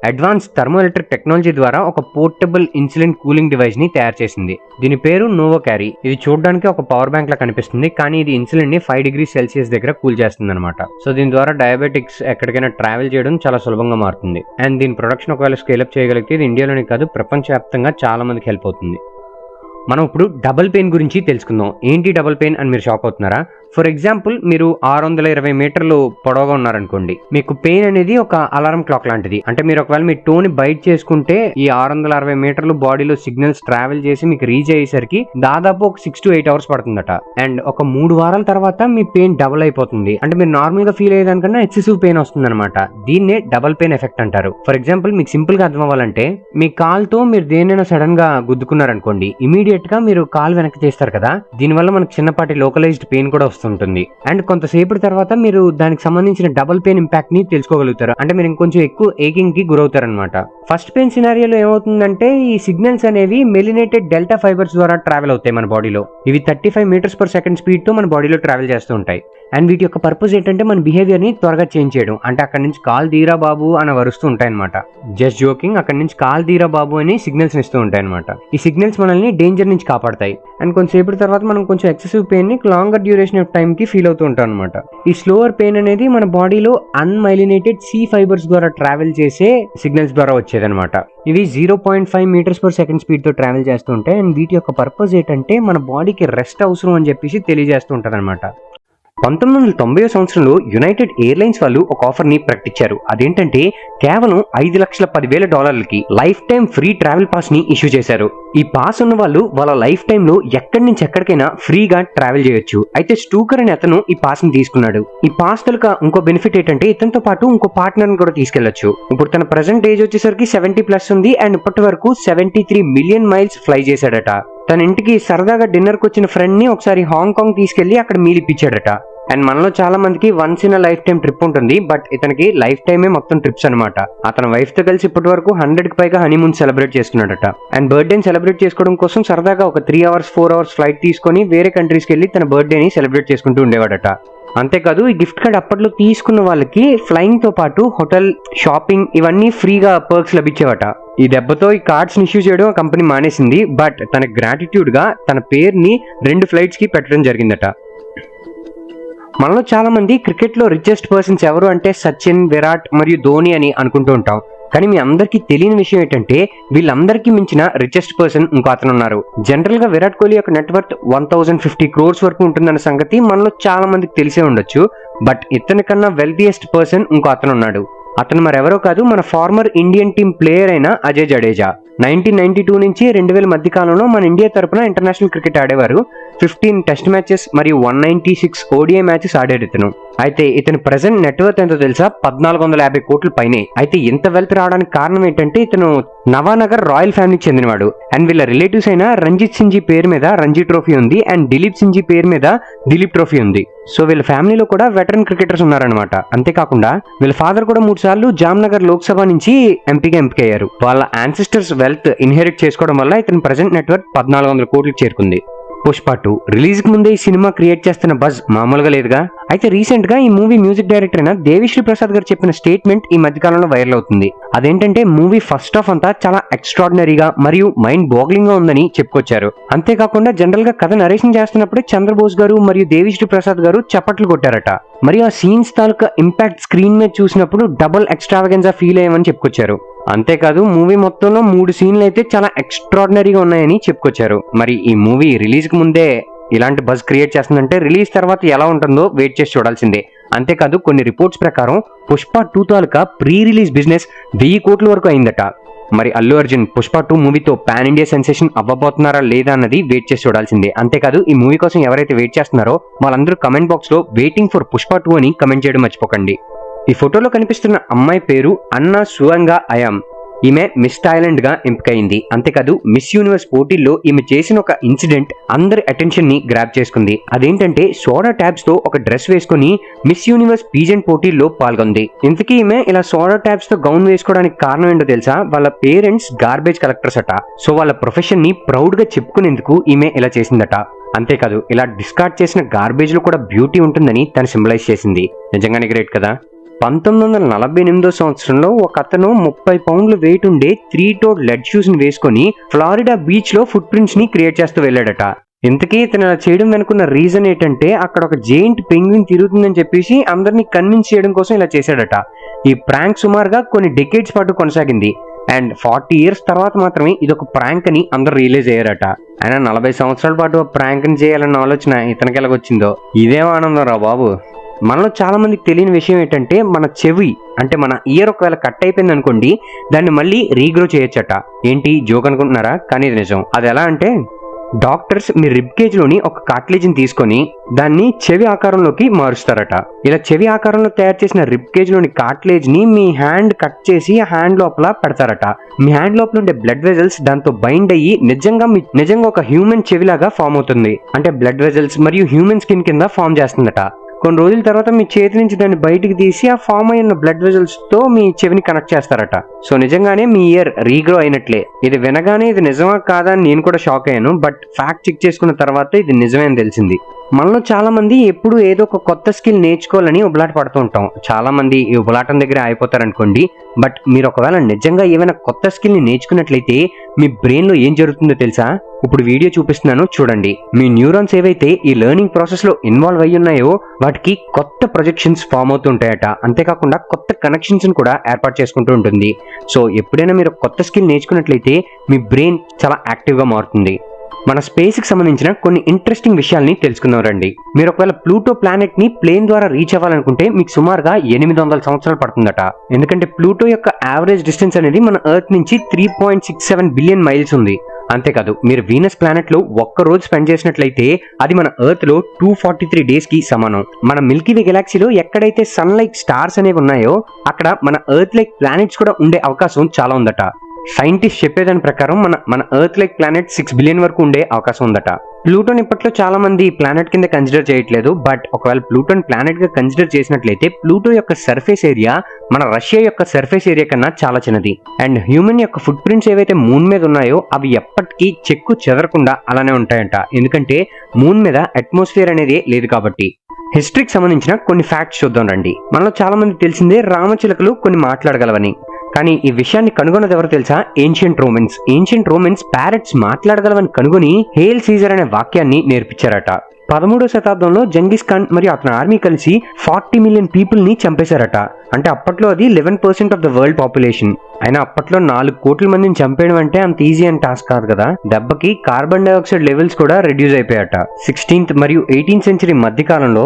అడ్వాన్స్ థర్మో ఎలక్ట్రిక్ టెక్నాలజీ ద్వారా ఒక పోర్టబుల్ ఇన్సులిన్ కూలింగ్ డివైస్ ని తయారు చేసింది. దీని పేరు నోవో క్యారీ. ఇది చూడడానికి ఒక పవర్ బ్యాంక్ లా కనిపిస్తుంది, కానీ ఇది ఇన్సులిన్ ని 5 degrees Celsius దగ్గర కూల్ చేస్తుంది అనమాట. సో దీని ద్వారా డయాబెటిక్స్ ఎక్కడికైనా ట్రావెల్ చేయడం చాలా సులభంగా మారుతుంది. అండ్ దీని ప్రొడక్షన్ ఒకవేళ స్కేలప్ చేయగలిగితే ఇది ఇండియాలోనే కాదు ప్రపంచవ్యాప్తంగా చాలా మందికి హెల్ప్ అవుతుంది. మనం ఇప్పుడు డబుల్ పెయిన్ గురించి తెలుసుకుందాం. ఏంటి డబుల్ పెయిన్ అని మీరు షాక్ అవుతున్నారా? ఫర్ ఎగ్జాంపుల్ మీరు 620 మీటర్లు పొడవుగా ఉన్నారనుకోండి. మీకు పెయిన్ అనేది ఒక అలారం క్లాక్ లాంటిది. అంటే మీరు ఒకవేళ మీ టోని బైట్ చేసుకుంటే ఈ 660 మీటర్లు బాడీలో సిగ్నల్స్ ట్రావెల్ చేసి మీకు రీచ్ అయ్యేసరికి దాదాపు ఒక 6 to 8 hours పడుతుందట. అండ్ ఒక 3 వారాల తర్వాత మీ పెయిన్ డబుల్ అయిపోతుంది. అంటే మీరు నార్మల్ గా ఫీల్ అయ్యేదానికన్నా ఎక్సెసివ్ పెయిన్ వస్తుంది అనమాట. దీన్నే డబుల్ పెయిన్ ఎఫెక్ట్ అంటారు. ఫర్ ఎగ్జాంపుల్ మీకు సింపుల్ గా అర్థం అవ్వాలంటే మీ కాల్తో మీరు దేనైనా సడన్ గా గుద్దుకున్నారనుకోండి, ఇమీడియట్ గా మీరు కాల్ వెనక్కి తీస్తారు కదా, దీనివల్ల మనకు చిన్నపాటి లోకలైజ్డ్ పెయిన్ కూడా వస్తుంటుంది. అండ్ కొంతసేపటి తర్వాత మీరు దానికి సంబంధించిన డబుల్ పెయిన్ ఇంపాక్ట్ ని తెలుసుకోగలుగుతారు. అంటే మీరు ఇంకొంచెం ఎక్కువ ఏకింగ్ కి గురవుతారు అనమాట. ఫస్ట్ పెయిన్ సినారియోలో ఏమవుతుందంటే ఈ సిగ్నల్స్ అనేవి మెలినేటెడ్ డెల్టా ఫైబర్స్ ద్వారా ట్రావెల్ అవుతాయి మన బాడీలో. ఇవి 35 meters per second స్పీడ్ తో మన బాడీలో ట్రావెల్ చేస్తూ ఉంటాయి. అండ్ వీటి యొక్క పర్పస్ ఏంటంటే మన బిహేవియర్ ని త్వరగా చేంజ్ చేయడం. అంటే అక్కడ నుంచి కాల్ తీరా బాబు అని వరుస్తూ ఉంటాయి అనమాట. జస్ట్ జోకింగ్, అక్కడ నుంచి కాల్ తీరా బాబు అని సిగ్నల్స్ ఇస్తూ ఉంటాయి అనమాట. ఈ సిగ్నల్స్ మనల్ని డేంజర్ నుంచి కాపాడతాయి. అండ్ కొంచెంసేపటి తర్వాత మనం కొంచెం ఎక్సెసివ్ పెయిన్ ని లాంగర్ డ్యూరేషన్ ఆఫ్ టైం కి ఫీల్ అవుతూ ఉంటాం అనమాట. ఈ స్లోవర్ పెయిన్ అనేది మన బాడీలో అన్మైలినేటెడ్ సి ఫైబర్స్ ద్వారా ట్రావెల్ చేసే సిగ్నల్స్ ద్వారా వచ్చేదన్నమాట. ఇవి 0.5 మీటర్స్ పర్ సెకండ్ స్పీడ్ తో ట్రావెల్ చేస్తూ ఉంటాయి. అండ్ వీటి యొక్క పర్పస్ ఏంటంటే మన బాడీకి రెస్ట్ అవసరం అని చెప్పేసి తెలియజేస్తూ ఉంటారు అనమాట. 1990 సంవత్సరంలో యునైటెడ్ ఎయిర్లైన్స్ వాళ్ళు ఒక ఆఫర్ ని ప్రకటించారు. అదేంటంటే కేవలం $5,10,000 life time free travel pass ని ఇష్యూ చేశారు. ఈ పాస్ ఉన్న వాళ్ళు వాళ్ళ లైఫ్ టైమ్ లో ఎక్కడి నుంచి ఎక్కడికైనా ఫ్రీగా ట్రావెల్ చేయొచ్చు. అయితే స్టూకర్ అనే అతను ఈ పాస్ ని తీసుకున్నాడు. ఈ పాస్ తలక ఇంకో బెనిఫిట్ ఏంటంటే ఇతనితో పాటు ఇంకో పార్ట్నర్ ని కూడా తీసుకెళ్లొచ్చు. ఇప్పుడు తన ప్రెసెంట్ ఏజ్ వచ్చేసరికి 70+ ఉంది. అండ్ ఇప్పటి వరకు 73 మిలియన్ మైల్స్ ఫ్లై చేశాడట. తన ఇంటికి సరదాగా డిన్నర్ కు వచ్చిన ఫ్రెండ్ ని ఒకసారి హాంకాంగ్ తీసుకెళ్లి అక్కడ మీల్ ఇప్పించాడట. అండ్ మనలో చాలా మందికి once in life time trip ఉంటుంది, బట్ ఇతనికి లైఫ్ టైమే మొత్తం ట్రిప్స్ అనమాట. అతని వైఫ్ తో కలిసి ఇప్పటి వరకు 100కి పైగా హనీమూన్ సెలబ్రేట్ చేసుకున్నాడట. అండ్ బర్త్డేని సెలబ్రేట్ చేసుకోవడం కోసం సరదాగా ఒక 3 hours 4 hours ఫ్లైట్ తీసుకొని వేరే కంట్రీస్కి వెళ్ళి తన బర్త్డేని సెలబ్రేట్ చేసుకుంటూ ఉండేవాడట. అంతేకాదు ఈ గిఫ్ట్ కార్డ్ అప్పట్లో తీసుకున్న వాళ్ళకి ఫ్లయింగ్ తో పాటు హోటల్, షాపింగ్ ఇవన్నీ ఫ్రీగా పర్క్స్ లభించేవట. ఈ దెబ్బతో ఈ కార్డ్స్ ఇష్యూ చేయడం ఆ కంపెనీ మానేసింది. బట్ తన గ్రాటిట్యూడ్ గా తన పేరుని 2 ఫ్లైట్స్ కి పెట్టడం జరిగిందట. మనలో చాలా మంది క్రికెట్ లో రిచెస్ట్ పర్సన్స్ ఎవరు అంటే సచిన్, విరాట్ మరియు ధోని అని అనుకుంటూ ఉంటాం. కానీ మీ అందరికీ తెలియని విషయం ఏంటంటే వీళ్ళందరికీ మించిన రిచెస్ట్ పర్సన్ ఇంకో అతను ఉన్నారు. జనరల్ గా విరాట్ కోహ్లీ యొక్క నెట్వర్త్ 1050 crores వరకు ఉంటుందన్న సంగతి మనలో చాలా మందికి తెలిసే ఉండొచ్చు. బట్ ఇతని కన్నా వెల్తియెస్ట్ పర్సన్ ఇంకో అతను ఉన్నాడు. అతను మరెవరో కాదు, మన ఫార్మర్ ఇండియన్ టీం ప్లేయర్ అయిన అజయ్ జడేజా. 1992 నుంచి 2000 మధ్య కాలంలో మన ఇండియా తరపున ఇంటర్నేషనల్ క్రికెట్ ఆడేవారు. 15 టెస్ట్ మ్యాచెస్ మరియు 196 ODI మ్యాచెస్ ఆడాడు ఇతను. అయితే ఇతని ప్రెసెంట్ నెట్వర్త్ ఎంతో తెలుసా? 1450 కోట్ల పైనే. అయితే ఇంత వెల్త్ రావడానికి కారణం ఏంటంటే ఇతను నవానగర్ రాయల్ ఫ్యామిలీకి చెందినవాడు. అండ్ వీళ్ళ రిలేటివ్స్ అయిన రంజిత్ సింగ్ జీ పేరు మీద రంజీ ట్రోఫీ ఉంది. అండ్ దిలీప్ సింగ్ జీ పేరు మీద దిలీప్ ట్రోఫీ ఉంది. సో వీళ్ళ ఫ్యామిలీలో కూడా వెటరన్ క్రికెటర్స్ ఉన్నారనమాట. అంతేకాకుండా వీళ్ళ ఫాదర్ కూడా 3 సార్లు జామ్నగర్ లోక్సభ నుంచి ఎంపీగా ఎంపికయ్యారు. వాళ్ళ యాన్సిస్టర్స్ వెల్త్ ఇన్హెరిట్ చేసుకోవడం వల్ల ఇతని ప్రెసెంట్ నెట్వర్క్ 1400 కోట్లకు చేరుకుంది. పుష్ప 2 రిలీజ్ కి ముందే ఈ సినిమా క్రియేట్ చేస్తున్న బజ్ మామూలుగా లేదుగా. అయితే రీసెంట్ గా ఈ మూవీ మ్యూజిక్ డైరెక్టర్ అయిన దేవిశ్రీ ప్రసాద్ గారు చెప్పిన స్టేట్మెంట్ ఈ మధ్య కాలంలో వైరల్ అవుతుంది. అదేంటంటే మూవీ ఫస్ట్ హాఫ్ అంతా చాలా ఎక్స్ట్రాడినరీగా మరియు మైండ్ బాగ్లింగ్ గా ఉందని చెప్పుకొచ్చారు. అంతేకాకుండా జనరల్ గా కథ నరేషన్ చేస్తున్నప్పుడు చంద్రబోస్ గారు మరియు దేవిశ్రీ ప్రసాద్ గారు చప్పట్లు కొట్టారట. మరియు ఆ సీన్స్ తాలూకా ఇంపాక్ట్ స్క్రీన్ మీద చూసినప్పుడు డబుల్ ఎక్స్ట్రావగెన్సా ఫీల్ అయ్యామని చెప్పుకొచ్చారు. అంతేకాదు మూవీ మొత్తంలో 3 సీన్లు అయితే చాలా ఎక్స్ట్రాడినరీగా ఉన్నాయని చెప్పుకొచ్చారు. మరి ఈ మూవీ రిలీజ్ కి ముందే ఇలాంటి బజ్ క్రియేట్ చేస్తుందంటే రిలీజ్ తర్వాత ఎలా ఉంటుందో వెయిట్ చేసి చూడాల్సిందే. అంతేకాదు కొన్ని రిపోర్ట్స్ ప్రకారం పుష్ప 2 తాలూకా ప్రీ రిలీజ్ బిజినెస్ 1000 కోట్ల వరకు అయిందట. మరి అల్లు అర్జున్ పుష్ప 2 మూవీతో పాన్ ఇండియా సెన్సేషన్ అవ్వబోతున్నారా లేదా అన్నది వెయిట్ చేసి చూడాల్సిందే. అంతేకాదు ఈ మూవీ కోసం ఎవరైతే వెయిట్ చేస్తున్నారో వాళ్ళందరూ కమెంట్ బాక్స్ లో వెయిటింగ్ ఫర్ పుష్ప 2 అని కమెంట్ చేయడం మర్చిపోకండి. ఈ ఫోటోలో కనిపిస్తున్న అమ్మాయి పేరు అన్నా సువంగా అయామ్. ఈమె మిస్ థాయిలాండ్ గా ఎంపికైంది. అంతేకాదు మిస్ యూనివర్స్ పోటీల్లో ఈమె చేసిన ఒక ఇన్సిడెంట్ అందరి అటెన్షన్ ని గ్రాప్ చేసుకుంది. అదేంటంటే సోడా ట్యాబ్స్ తో ఒక డ్రెస్ వేసుకుని మిస్ యూనివర్స్ పీజెంట్ పోటీల్లో పాల్గొంది. ఇంతకీ ఈమె ఇలా సోడా ట్యాబ్స్ తో గౌన్ వేసుకోవడానికి కారణం ఏంటో తెలుసా? వాళ్ళ పేరెంట్స్ గార్బేజ్ కలెక్టర్స్ అట. సో వాళ్ళ ప్రొఫెషన్ ని ప్రౌడ్ గా చెప్పుకునేందుకు ఈమె ఇలా చేసిందట. అంతేకాదు ఇలా డిస్కార్డ్ చేసిన గార్బేజ్ లో కూడా బ్యూటీ ఉంటుందని తను సింబలైజ్ చేసింది. నిజంగానే గ్రేట్ కదా. 1948 సంవత్సరంలో ఒక అతను 30 పౌండ్ల వెయిట్ ఉండే 3-toed లెడ్ షూస్ ని వేసుకుని ఫ్లారిడా బీచ్ లో ఫుట్ ప్రింట్స్ ని క్రియేట్ చేస్తూ వెళ్ళాడట. ఇంతకీ ఇతను అలా చేయడం వెనుకున్న రీజన్ ఏంటంటే అక్కడ ఒక జెయింట్ పెంగ్విన్ తిరుగుతుందని చెప్పేసి అందరినీ కన్విన్స్ చేయడం కోసం ఇలా చేశాడట. ఈ ప్రాంక్ సుమారుగా కొన్ని డెకేడ్స్ పాటు కొనసాగింది. అండ్ 40 years తర్వాత మాత్రమే ఇదొక ప్రాంక్ అని అందరూ రియలైజ్ అయ్యారట. ఆయన 40 సంవత్సరాల పాటు ప్రాంక్ ని చేయాలన్న ఆలోచన ఇతనికి ఎలాగొచ్చిందో ఇదేం ఆనందం రా బాబు. మనలో చాలా మందికి తెలియని విషయం ఏంటంటే మన చెవి అంటే మన ఇయర్ ఒకవేళ కట్ అయిపోయింది అనుకోండి, దాన్ని మళ్ళీ రీగ్రో చేయొచ్చట. ఏంటి జోక్ అనుకుంటున్నారా? కానీ ఇది నిజం. అది ఎలా అంటే డాక్టర్స్ మీ రిబ్ కేజ్ లోని ఒక కార్టిలేజ్ని తీసుకొని దాన్ని చెవి ఆకారంలోకి మారుస్తారట. ఇలా చెవి ఆకారంలో తయారు చేసిన రిబ్ కేజ్ లోని కార్టిలేజ్ ని మీ హ్యాండ్ కట్ చేసి ఆ హ్యాండ్ లోపల పెడతారట. మీ హ్యాండ్ లోపల ఉండే బ్లడ్ వెజల్స్ దాంతో బైండ్ అయ్యి నిజంగా ఒక హ్యూమన్ చెవిలాగా ఫామ్ అవుతుంది. అంటే బ్లడ్ వెజల్స్ మరియు హ్యూమన్ స్కిన్ కింద ఫామ్ చేస్తుందట. కొన్ని రోజుల తర్వాత మీ చేతి నుంచి దాన్ని బయటికి తీసి ఆ ఫామ్ అయిన బ్లడ్ వెజల్స్ తో మీ చెవిని కనెక్ట్ చేస్తారట. సో నిజంగానే మీ ఇయర్ రీగ్రో అయినట్లే. ఇది వినగానే ఇది నిజమా కాదా అని నేను కూడా షాక్ అయ్యాను. బట్ ఫ్యాక్ట్ చెక్ చేసుకున్న తర్వాత ఇది నిజమే అని తెలిసింది. మనలో చాలా మంది ఎప్పుడు ఏదో ఒక కొత్త స్కిల్ నేర్చుకోవాలని ఉబలాట పడుతూ ఉంటాం. చాలా మంది ఈ ఉబలాటం దగ్గర అయిపోతారనుకోండి. బట్ మీరు ఒకవేళ నిజంగా ఏమైనా కొత్త స్కిల్ ని నేర్చుకున్నట్లయితే మీ బ్రెయిన్ లో ఏం జరుగుతుందో తెలుసా? ఇప్పుడు వీడియో చూపిస్తున్నాను చూడండి. మీ న్యూరాన్స్ ఏవైతే ఈ లెర్నింగ్ ప్రాసెస్ లో ఇన్వాల్వ్ అయ్యి ఉన్నాయో వాటికి కొత్త ప్రొజెక్షన్స్ ఫామ్ అవుతూ ఉంటాయట. అంతేకాకుండా కొత్త కనెక్షన్స్ కూడా ఏర్పాటు చేసుకుంటూ ఉంటుంది. సో ఎప్పుడైనా మీరు కొత్త స్కిల్ నేర్చుకున్నట్లయితే మీ బ్రెయిన్ చాలా యాక్టివ్ గా మారుతుంది. మన స్పేస్ కి సంబంధించిన కొన్ని ఇంట్రెస్టింగ్ విషయాల్ని తెలుసుకుందాం రండి. మీరు ఒకవేళ ప్లూటో ప్లానెట్ ని ప్లేన్ ద్వారా రీచ్ అవ్వాలనుకుంటే మీకు సుమారుగా 800 సంవత్సరాలు పడుతుందట. ఎందుకంటే ప్లూటో యొక్క యావరేజ్ డిస్టెన్స్ అనేది మన ఎర్త్ నుంచి 3.67 బిలియన్ మైల్స్ ఉంది. అంతేకాదు మీరు వీనస్ ప్లానెట్ లో ఒక్క రోజు స్పెండ్ చేసినట్లయితే అది మన ఎర్త్ లో 243 డేస్ కి సమానం. మన మిల్కీవే గెలాక్సీలో ఎక్కడైతే సన్ లైక్ స్టార్స్ అనేవి ఉన్నాయో అక్కడ మన ఎర్త్ లైక్ ప్లానెట్స్ కూడా ఉండే అవకాశం చాలా ఉందట. సైంటిస్ట్ చెప్పేదాని ప్రకారం మన ఎర్త్ లైక్ ప్లానెట్ 6 బిలియన్ వరకు ఉండే అవకాశం ఉందట. ప్లూటోని ఇప్పట్లో చాలా మంది ప్లానెట్ కింద కన్సిడర్ చేయట్లేదు. బట్ ఒకవేళ ప్లూటోని ప్లానెట్ గా కన్సిడర్ చేసినట్లయితే ప్లూటో యొక్క సర్ఫేస్ ఏరియా మన రష్యా యొక్క సర్ఫేస్ ఏరియా కన్నా చాలా చిన్నది. అండ్ హ్యూమన్ యొక్క ఫుట్ ప్రింట్స్ ఏవైతే మూన్ మీద ఉన్నాయో అవి ఎప్పటికీ చెక్కు చెదరకుండా అలానే ఉంటాయంట. ఎందుకంటే మూన్ మీద అట్మాస్ఫియర్ అనేది లేదు కాబట్టి. హిస్టరీకి సంబంధించిన కొన్ని ఫ్యాక్ట్స్ చూద్దాం రండి. మనలో చాలా మంది తెలిసిందే రామచిలకలు కొన్ని మాట్లాడగలవని. కానీ ఈ విషయాన్ని కనుగొన్నది ఎవరు తెలుసా? ఏన్షియంట్ రోమన్స్ ప్యారెట్స్ మాట్లాడగలవని కనుగొని హేల్ సీజర్ అనే వాక్యాన్ని నేర్పించారట. 13వ శతాబ్దంలో జంగిస్ ఖాన్ మరియు అతని ఆర్మీ కలిసి 40 మిలియన్ పీపుల్ ని చంపేశారట. అంటే అప్పట్లో అది 11% ఆఫ్ ద వరల్డ్ పాపులేషన్. అయినా అప్పట్లో 4 కోట్ల మందిని చంపేయడం అంటే అంత ఈజీ అని టాస్క్ కాదు కదా. దెబ్బకి కార్బన్ డైఆక్సైడ్ లెవెల్స్ కూడా రెడ్యూస్ అయిపోయాట. 16th మరియు 18th సెంచరీ మధ్య కాలంలో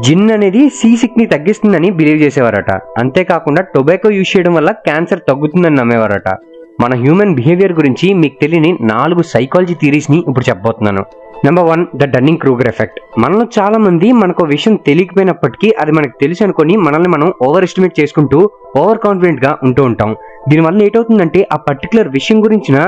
జిన్ అనేది సీ సిక్ ని తగ్గిస్తుందని బిలీవ్ చేసేవారట. అంతేకాకుండా టొబాకో యూజ్ చేయడం వల్ల క్యాన్సర్ తగ్గుతుందని నమ్మేవారట. మన హ్యూమన్ బిహేవియర్ గురించి మీకు తెలియని 4 సైకాలజీ థియరీస్ ని ఇప్పుడు చెప్పబోతున్నాను. Number 1, the dunning Kruger effect. మనలో చాలా మంది మనకు విషయం తెలియకపోయినప్పటికీ అది మనకు తెలుసు అనుకుని మనల్ని మనం ఓవర్ ఎస్టిమేట్ చేసుకుంటూ ఓవర్ కాన్ఫిడెంట్ గా ఉంటూ ఉంటాం. దీనివల్ల ఏంటవుతుందంటే ఆ పర్టికులర్ విషయం గురించిన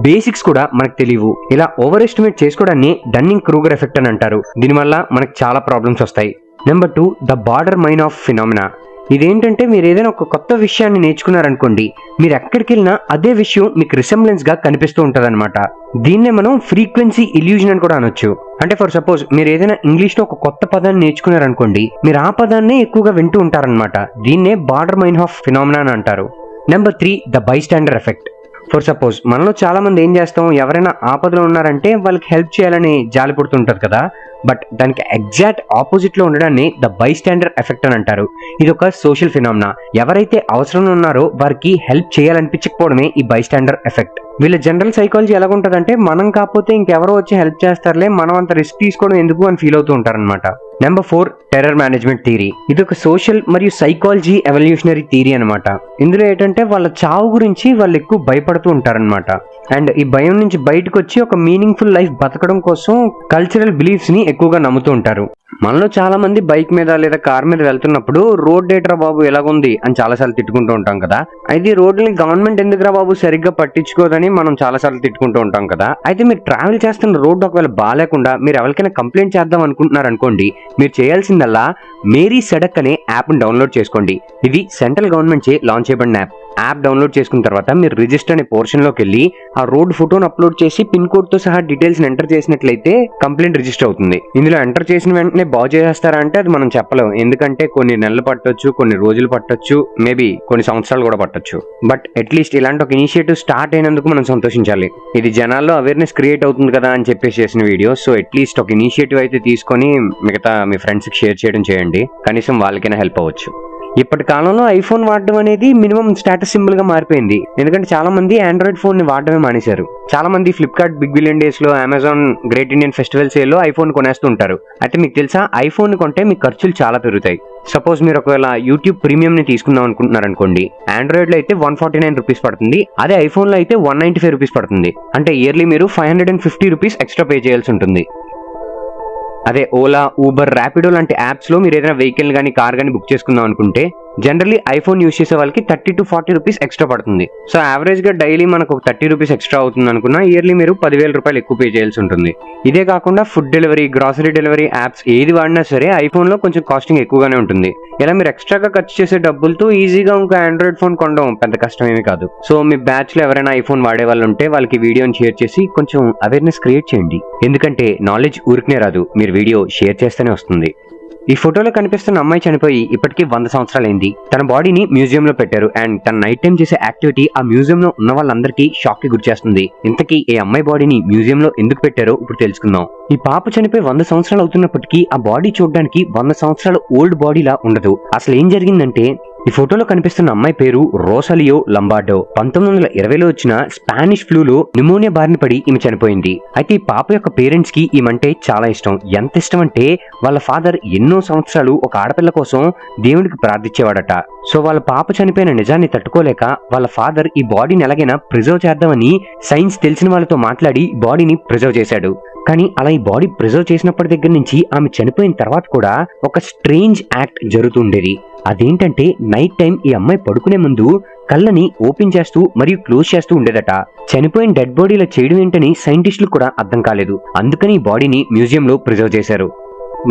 బేసిక్స్ కూడా మనకు తెలియవు. ఇలా ఓవర్ ఎస్టిమేట్ చేసుకోవడాన్ని డన్నింగ్ క్రూగర్ ఎఫెక్ట్ అని అంటారు. దీనివల్ల మనకు చాలా ప్రాబ్లమ్స్ వస్తాయి. Number 2, the Baader Meinhof of phenomena. ఇదేంటంటే మీరు ఏదైనా ఒక కొత్త విషయాన్ని నేర్చుకున్నారనుకోండి, మీరు ఎక్కడికి వెళ్ళినా అదే విషయం మీకు రిసెంబ్లెన్స్ గా కనిపిస్తూ ఉంటది అనమాట. దీన్నే మనం ఫ్రీక్వెన్సీ ఇల్యూజన్ అని కూడా అనొచ్చు. అంటే ఫర్ సపోజ్ మీరు ఏదైనా ఇంగ్లీష్ లో ఒక కొత్త పదాన్ని నేర్చుకున్నారనుకోండి, మీరు ఆ పదాన్నే ఎక్కువగా వింటూ ఉంటారనమాట. దీన్నే బార్డర్ మైన్ ఆఫ్ ఫినామినా అని అంటారు. Number 3, the bystander effect. For suppose మనలో చాలా మంది ఏం చేస్తాం, ఎవరైనా ఆపదలో ఉన్నారంటే వాళ్ళకి హెల్ప్ చేయాలని జాలి పుడుతుంటారు కదా. బట్ దానికి ఎగ్జాక్ట్ ఆపోజిట్ లో ఉండడాన్ని ద బైస్టాండర్ ఎఫెక్ట్ అని అంటారు. ఇది ఒక సోషల్ ఫినామినా. ఎవరైతే అవసరంలో ఉన్నారో వారికి హెల్ప్ చేయాలనిపించకపోవడమే ఈ బైస్టాండర్ ఎఫెక్ట్. వీళ్ళ జనరల్ సైకాలజీ ఎలాగుంటదంటే మనం కాకపోతే ఇంకెవరో వచ్చి హెల్ప్ చేస్తారులే, మనం అంత రిస్క్ తీసుకోవడం ఎందుకు అని ఫీల్ అవుతూ ఉంటారనమాట. Number 4, terror management theory. ఇది ఒక సోషల్ మరియు సైకాలజీ ఎవల్యూషనరీ థియరీ అనమాట. ఇందులో ఏంటంటే వాళ్ళ చావు గురించి వాళ్ళు ఎక్కువ భయపడుతూ ఉంటారనమాట. అండ్ ఈ భయం నుంచి బయటకు వచ్చి ఒక మీనింగ్ఫుల్ లైఫ్ బతకడం కోసం కల్చరల్ బిలీఫ్స్ ని ఎక్కువగా నమ్ముతూ ఉంటారు. మనలో చాలా మంది బైక్ మీద లేదా కార్ మీద వెళ్తున్నప్పుడు రోడ్ డేట్రా బాబు ఎలాగుంది అని చాలాసార్లు తిట్టుకుంటూ ఉంటాం కదా. అయితే ఈ రోడ్లని గవర్నమెంట్ ఎందుకురా బాబు సరిగ్గా పట్టించుకోదని మనం చాలాసార్లు తిట్టుకుంటూ ఉంటాం కదా. అయితే మీరు ట్రావెల్ చేస్తున్న రోడ్డు ఒకవేళ బాగాలేకుండా మీరు ఎవరికైనా కంప్లైంట్ చేద్దాం అనుకుంటున్నారు అనుకోండి, మీరు చేయాల్సిందల్లా మేరీ సడక్ అనే యాప్ని డౌన్లోడ్ చేసుకోండి. ఇది సెంట్రల్ గవర్నమెంట్ చే లాంచ్ చేయబడిన యాప్ డౌన్లోడ్ చేసుకున్న తర్వాత మీరు రిజిస్టర్ అనే పోర్షన్ లోకి వెళ్ళి ఆ రోడ్ ఫోటోను అప్లోడ్ చేసి పిన్ కోడ్ తో సహా డీటెయిల్స్ ఎంటర్ చేసినట్లయితే కంప్లైంట్ రిజిస్టర్ అవుతుంది. ఇందులో ఎంటర్ చేసిన వెంటనే బాగు చేస్తారా అంటే అది మనం చెప్పలేం. ఎందుకంటే కొన్ని నెలలు పట్టొచ్చు, కొన్ని రోజులు పట్టొచ్చు, మేబీ కొన్ని సంవత్సరాలు కూడా పట్టొచ్చు. బట్ అట్లీస్ట్ ఇలాంటి ఒక ఇనిషియేటివ్ స్టార్ట్ అయినందుకు మనం సంతోషించాలి. ఇది జనాల్లో అవేర్నెస్ క్రియేట్ అవుతుంది కదా అని చెప్పేసి చేసిన వీడియో. సో అట్లీస్ట్ ఒక ఇనిషియేటివ్ అయితే తీసుకొని మిగతా మీ ఫ్రెండ్స్ కి షేర్ చేయడం చేయండి. కనీసం వాళ్ళకైనా హెల్ప్ అవ్వచ్చు. ఇప్పటి కాలంలో ఐఫోన్ వాడడం అనేది మినిమం స్టేటస్ సింబల్ గా మారిపోయింది. ఎందుకంటే చాలా మంది ఆండ్రాయిడ్ ఫోన్ ని వాడడమే మానేశారు. చాలా మంది ఫ్లిప్కార్ట్ బిగ్ బిలియన్ డేస్ లో, Amazon great Indian festival sale లో ఐఫోన్ కొనేస్తూ ఉంటారు. అయితే మీకు తెలుసా, ఐఫోన్ కొంటే మీ ఖర్చులు చాలా పెరుగుతాయి. సపోజ్ మీరు ఒకవేళ యూట్యూబ్ ప్రీమియం ని తీసుకుందాం అనుకుంటున్నారు అనుకోండి, ఆండ్రాయిడ్ లో అయితే 149 రూపీస్ పడుతుంది, అదే ఐఫోన్ లో అయితే 195 రూపీస్ పడుతుంది. అంటే ఇయర్లీ మీరు 550 రూపీస్ ఎక్స్ట్రా పే చేయాల్సి ఉంటుంది. అదే ఓలా, ఊబర్, ర్యాపిడో లాంటి యాప్స్ లో మీరు ఏదైనా వెహికల్ కానీ కార్ కానీ బుక్ చేసుకుందాం అనుకుంటే జనరల్లీ ఐఫోన్ యూస్ చేసే వాళ్ళకి 30 to 40 రూపీస్ ఎక్స్ట్రా పడుతుంది. సో యావరేజ్ గా డైలీ మనకు 30 రూపీస్ ఎక్స్ట్రా అవుతుంది అనుకున్నా ఇయర్లీ మీరు 10,000 రూపాయలు ఎక్కువ పే చేయాల్సి ఉంటుంది. ఇదే కాకుండా food delivery, grocery delivery apps ఏది వాడినా సరే ఐఫోన్ లో కొంచెం కాస్టింగ్ ఎక్కువగానే ఉంటుంది. ఇలా మీరు ఎక్స్ట్రాగా ఖర్చు చేసే డబ్బులతో ఈజీగా ఇంకా ఆండ్రాయిడ్ ఫోన్ కొనడం పెద్ద కష్టం ఏమీ కాదు. సో మీ బ్యాచ్ లో ఎవరైనా ఐఫోన్ వాడే వాళ్ళు ఉంటే వాళ్ళకి వీడియోని షేర్ చేసి కొంచెం అవేర్నెస్ క్రియేట్ చేయండి. ఎందుకంటే నాలెడ్జ్ ఊరికనే రాదు, మీరు వీడియో షేర్ చేస్తేనే వస్తుంది. ఈ ఫోటోలో కనిపిస్తున్న అమ్మాయి చనిపోయి ఇప్పటికీ 100 సంవత్సరాలైంది. తన బాడీని మ్యూజియం లో పెట్టారు అండ్ తన నైట్ టైం చేసే యాక్టివిటీ ఆ మ్యూజియం లో ఉన్న వాళ్ళందరికీ షాక్ కి గురి చేస్తుంది. ఇంతకీ ఈ అమ్మాయి బాడీని మ్యూజియం లో ఎందుకు పెట్టారో ఇప్పుడు తెలుసుకుందాం. ఈ పాప చనిపోయి 100 సంవత్సరాలు అవుతున్నప్పటికీ ఆ బాడీ చూడడానికి 100 సంవత్సరాల ఓల్డ్ బాడీలా ఉండదు. అసలు ఏం జరిగిందంటే ఈ ఫోటోలో కనిపిస్తున్న అమ్మాయి పేరు రోసాలియో లంబార్డో. 1920లో వచ్చిన స్పానిష్ ఫ్లూలో న్యూమోనియా బారిన పడి ఈమె చనిపోయింది. అయితే ఈ పాప యొక్క పేరెంట్స్ కి ఈమంటే చాలా ఇష్టం. ఎంత ఇష్టం అంటే వాళ్ళ ఫాదర్ ఎన్నో సంవత్సరాలు ఒక ఆడపిల్ల కోసం దేవుడికి ప్రార్థించేవాడట. సో వాళ్ళ పాప చనిపోయిన నిజాన్ని తట్టుకోలేక వాళ్ళ ఫాదర్ ఈ బాడీని ఎలాగైనా ప్రిజర్వ్ చేద్దామని సైన్స్ తెలిసిన వాళ్ళతో మాట్లాడి బాడీని ప్రిజర్వ్ చేశాడు. కానీ అలా ఈ బాడీ ప్రిజర్వ్ చేసినప్పటి దగ్గర నుంచి ఆమె చనిపోయిన తర్వాత కూడా ఒక స్ట్రేంజ్ యాక్ట్ జరుగుతుండేది. అదేంటంటే నైట్ టైం ఈ అమ్మాయి పడుకునే ముందు కళ్ళని ఓపెన్ చేస్తూ మరియు క్లోజ్ చేస్తూ ఉండేదట. చనిపోయిన డెడ్ బాడీలో చేయడం ఏంటని సైంటిస్టులు కూడా అర్థం కాలేదు. అందుకని ఈ బాడీని మ్యూజియంలో ప్రిజర్వ్ చేశారు.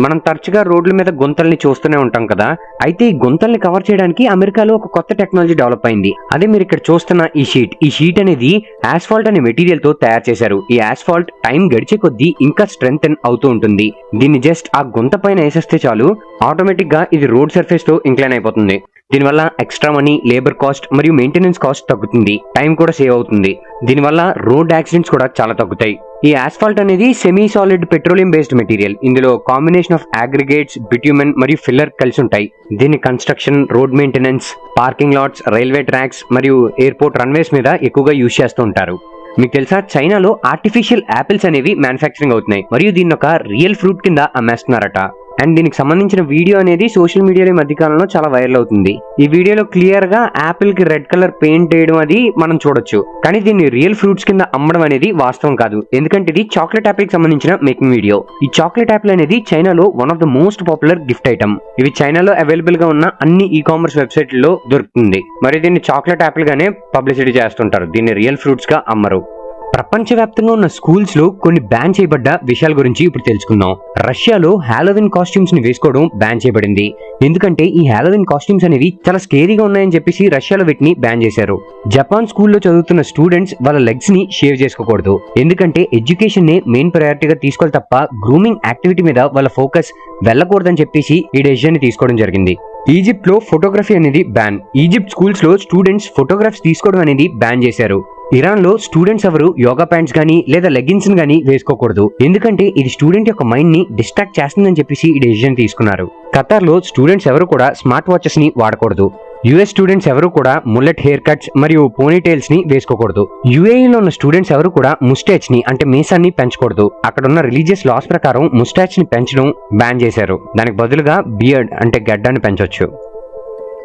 మనం తరచుగా రోడ్ల మీద గుంతల్ని చూస్తూనే ఉంటాం కదా. అయితే ఈ గుంతల్ని కవర్ చేయడానికి అమెరికాలో ఒక కొత్త టెక్నాలజీ డెవలప్ అయింది. అదే మీరు ఇక్కడ చూస్తున్న ఈ షీట్ అనేది ఆస్ఫాల్ట్ అనే మెటీరియల్ తో తయారు చేశారు. ఈ ఆస్ఫాల్ట్ టైం గడిచే కొద్దీ ఇంకా స్ట్రెంగ్తెన్ అవుతూ ఉంటుంది. దీన్ని జస్ట్ ఆ గుంత పైన వేసేస్తే చాలు, ఆటోమేటిక్ గా ఇది రోడ్ సర్ఫేస్ తో ఇంక్లైన్ అయిపోతుంది. దీనివల్ల ఎక్స్ట్రా మనీ, లేబర్ కాస్ట్ మరియు మెయింటెనెన్స్ కాస్ట్ తగ్గుతుంది. టైం కూడా సేవ్ అవుతుంది. దీనివల్ల రోడ్ యాక్సిడెంట్స్ కూడా చాలా తగ్గుతాయి. ఈ ఆస్ఫాల్ట్ అనేది semi solid petroleum based material. ఇందులో కాంబినేషన్ ఆఫ్ అగ్రిగేట్స్, బిట్యూమెన్ మరియు ఫిల్లర్ కలిసి ఉంటాయి. దీన్ని construction, road maintenance, parking LADS, railway tracks మరియు ఎయిర్పోర్ట్ రన్వేస్ మీద ఎక్కువగా యూజ్ చేస్తూ ఉంటారు. మీకు తెలుసా, చైనాలో ఆర్టిఫిషియల్ యాపిల్స్ అనేవి మ్యానుఫ్యాక్చరింగ్ అవుతున్నాయి మరియు దీన్ని ఒక రియల్ ఫ్రూట్ కింద అమ్మేస్తున్నారట. అండ్ దీనికి సంబంధించిన వీడియో అనేది సోషల్ మీడియాలో ఈ మధ్యకాలంలో చాలా వైరల్ అవుతుంది. ఈ వీడియోలో క్లియర్ గా యాపిల్ కి రెడ్ కలర్ పెయింట్ వేయడం అది మనం చూడొచ్చు. కానీ దీన్ని రియల్ ఫ్రూట్స్ కింద అమ్మడం అనేది వాస్తవం కాదు. ఎందుకంటే ఇది చాక్లెట్ యాపిల్ కి సంబంధించిన మేకింగ్ వీడియో. ఈ చాక్లెట్ యాపిల్ అనేది చైనాలో one of the most popular gift item. ఇవి చైనాలో అవైలబుల్ గా ఉన్న అన్ని ఈ కామర్స్ వెబ్సైట్లలో దొరుకుతుంది. మరి దీన్ని చాక్లెట్ యాపిల్ గానే పబ్లిసిటీ చేస్తుంటారు. దీన్ని రియల్ ఫ్రూట్స్ గా అమ్మరు. ప్రపంచవ్యాప్తంగా ఉన్న స్కూల్స్ లో కొన్ని బ్యాన్ చేయబడ్డ విషయాల గురించి ఇప్పుడు తెలుసుకుందాం. రష్యాలో హాలోవిన్ కాస్ట్యూమ్స్ ని వేసుకోవడం బ్యాన్ చేయబడింది. ఎందుకంటే ఈ హాలోవిన్ కాస్ట్యూమ్స్ అనేవి చాలా స్కేరీగా ఉన్నాయని చెప్పేసి రష్యాలో వీటిని బ్యాన్ చేశారు. జపాన్ స్కూల్లో చదువుతున్న స్టూడెంట్స్ వాళ్ళ లెగ్స్ ని షేవ్ చేసుకోకూడదు. ఎందుకంటే ఎడ్యుకేషన్ నే మెయిన్ ప్రయారిటీగా తీసుకోవాలి తప్ప గ్రూమింగ్ యాక్టివిటీ మీద వాళ్ళ ఫోకస్ వెళ్ళకూడదని చెప్పేసి ఈ డెసిషన్ ని తీసుకోవడం జరిగింది. ఈజిప్ట్ లో ఫోటోగ్రఫీ అనేది బ్యాన్. ఈజిప్ట్ స్కూల్స్ లో స్టూడెంట్స్ ఫోటోగ్రాఫ్స్ తీసుకోవడం అనేది బ్యాన్ చేశారు. ఇరాన్ లో స్టూడెంట్స్ ఎవరు యోగా ప్యాంట్స్ గానీ లేదా లెగిన్స్ గానీ వేసుకోకూడదు. ఎందుకంటే ఇది స్టూడెంట్ యొక్క మైండ్ ని డిస్ట్రాక్ట్ చేస్తుందని చెప్పేసి ఈ డెసిషన్ తీసుకున్నారు. ఖతార్ లో స్టూడెంట్స్ ఎవరు కూడా స్మార్ట్ వాచెస్ ని వాడకూడదు. యుఎస్ స్టూడెంట్స్ ఎవరు కూడా ముల్లెట్ హెయిర్ కట్స్ మరియు పోనీటైల్స్ ని వేసుకోకూడదు. యుఏఈలో ఉన్న స్టూడెంట్స్ ఎవరు కూడా ముస్టాచ్ ని అంటే మీసాన్ని పెంచకూడదు. అక్కడ ఉన్న రిలీజియస్ లాస్ ప్రకారం ముస్టాచ్ ని పెంచడం బ్యాన్ చేశారు. దానికి బదులుగా బియర్డ్ అంటే గడ్డాన్ని పెంచొచ్చు.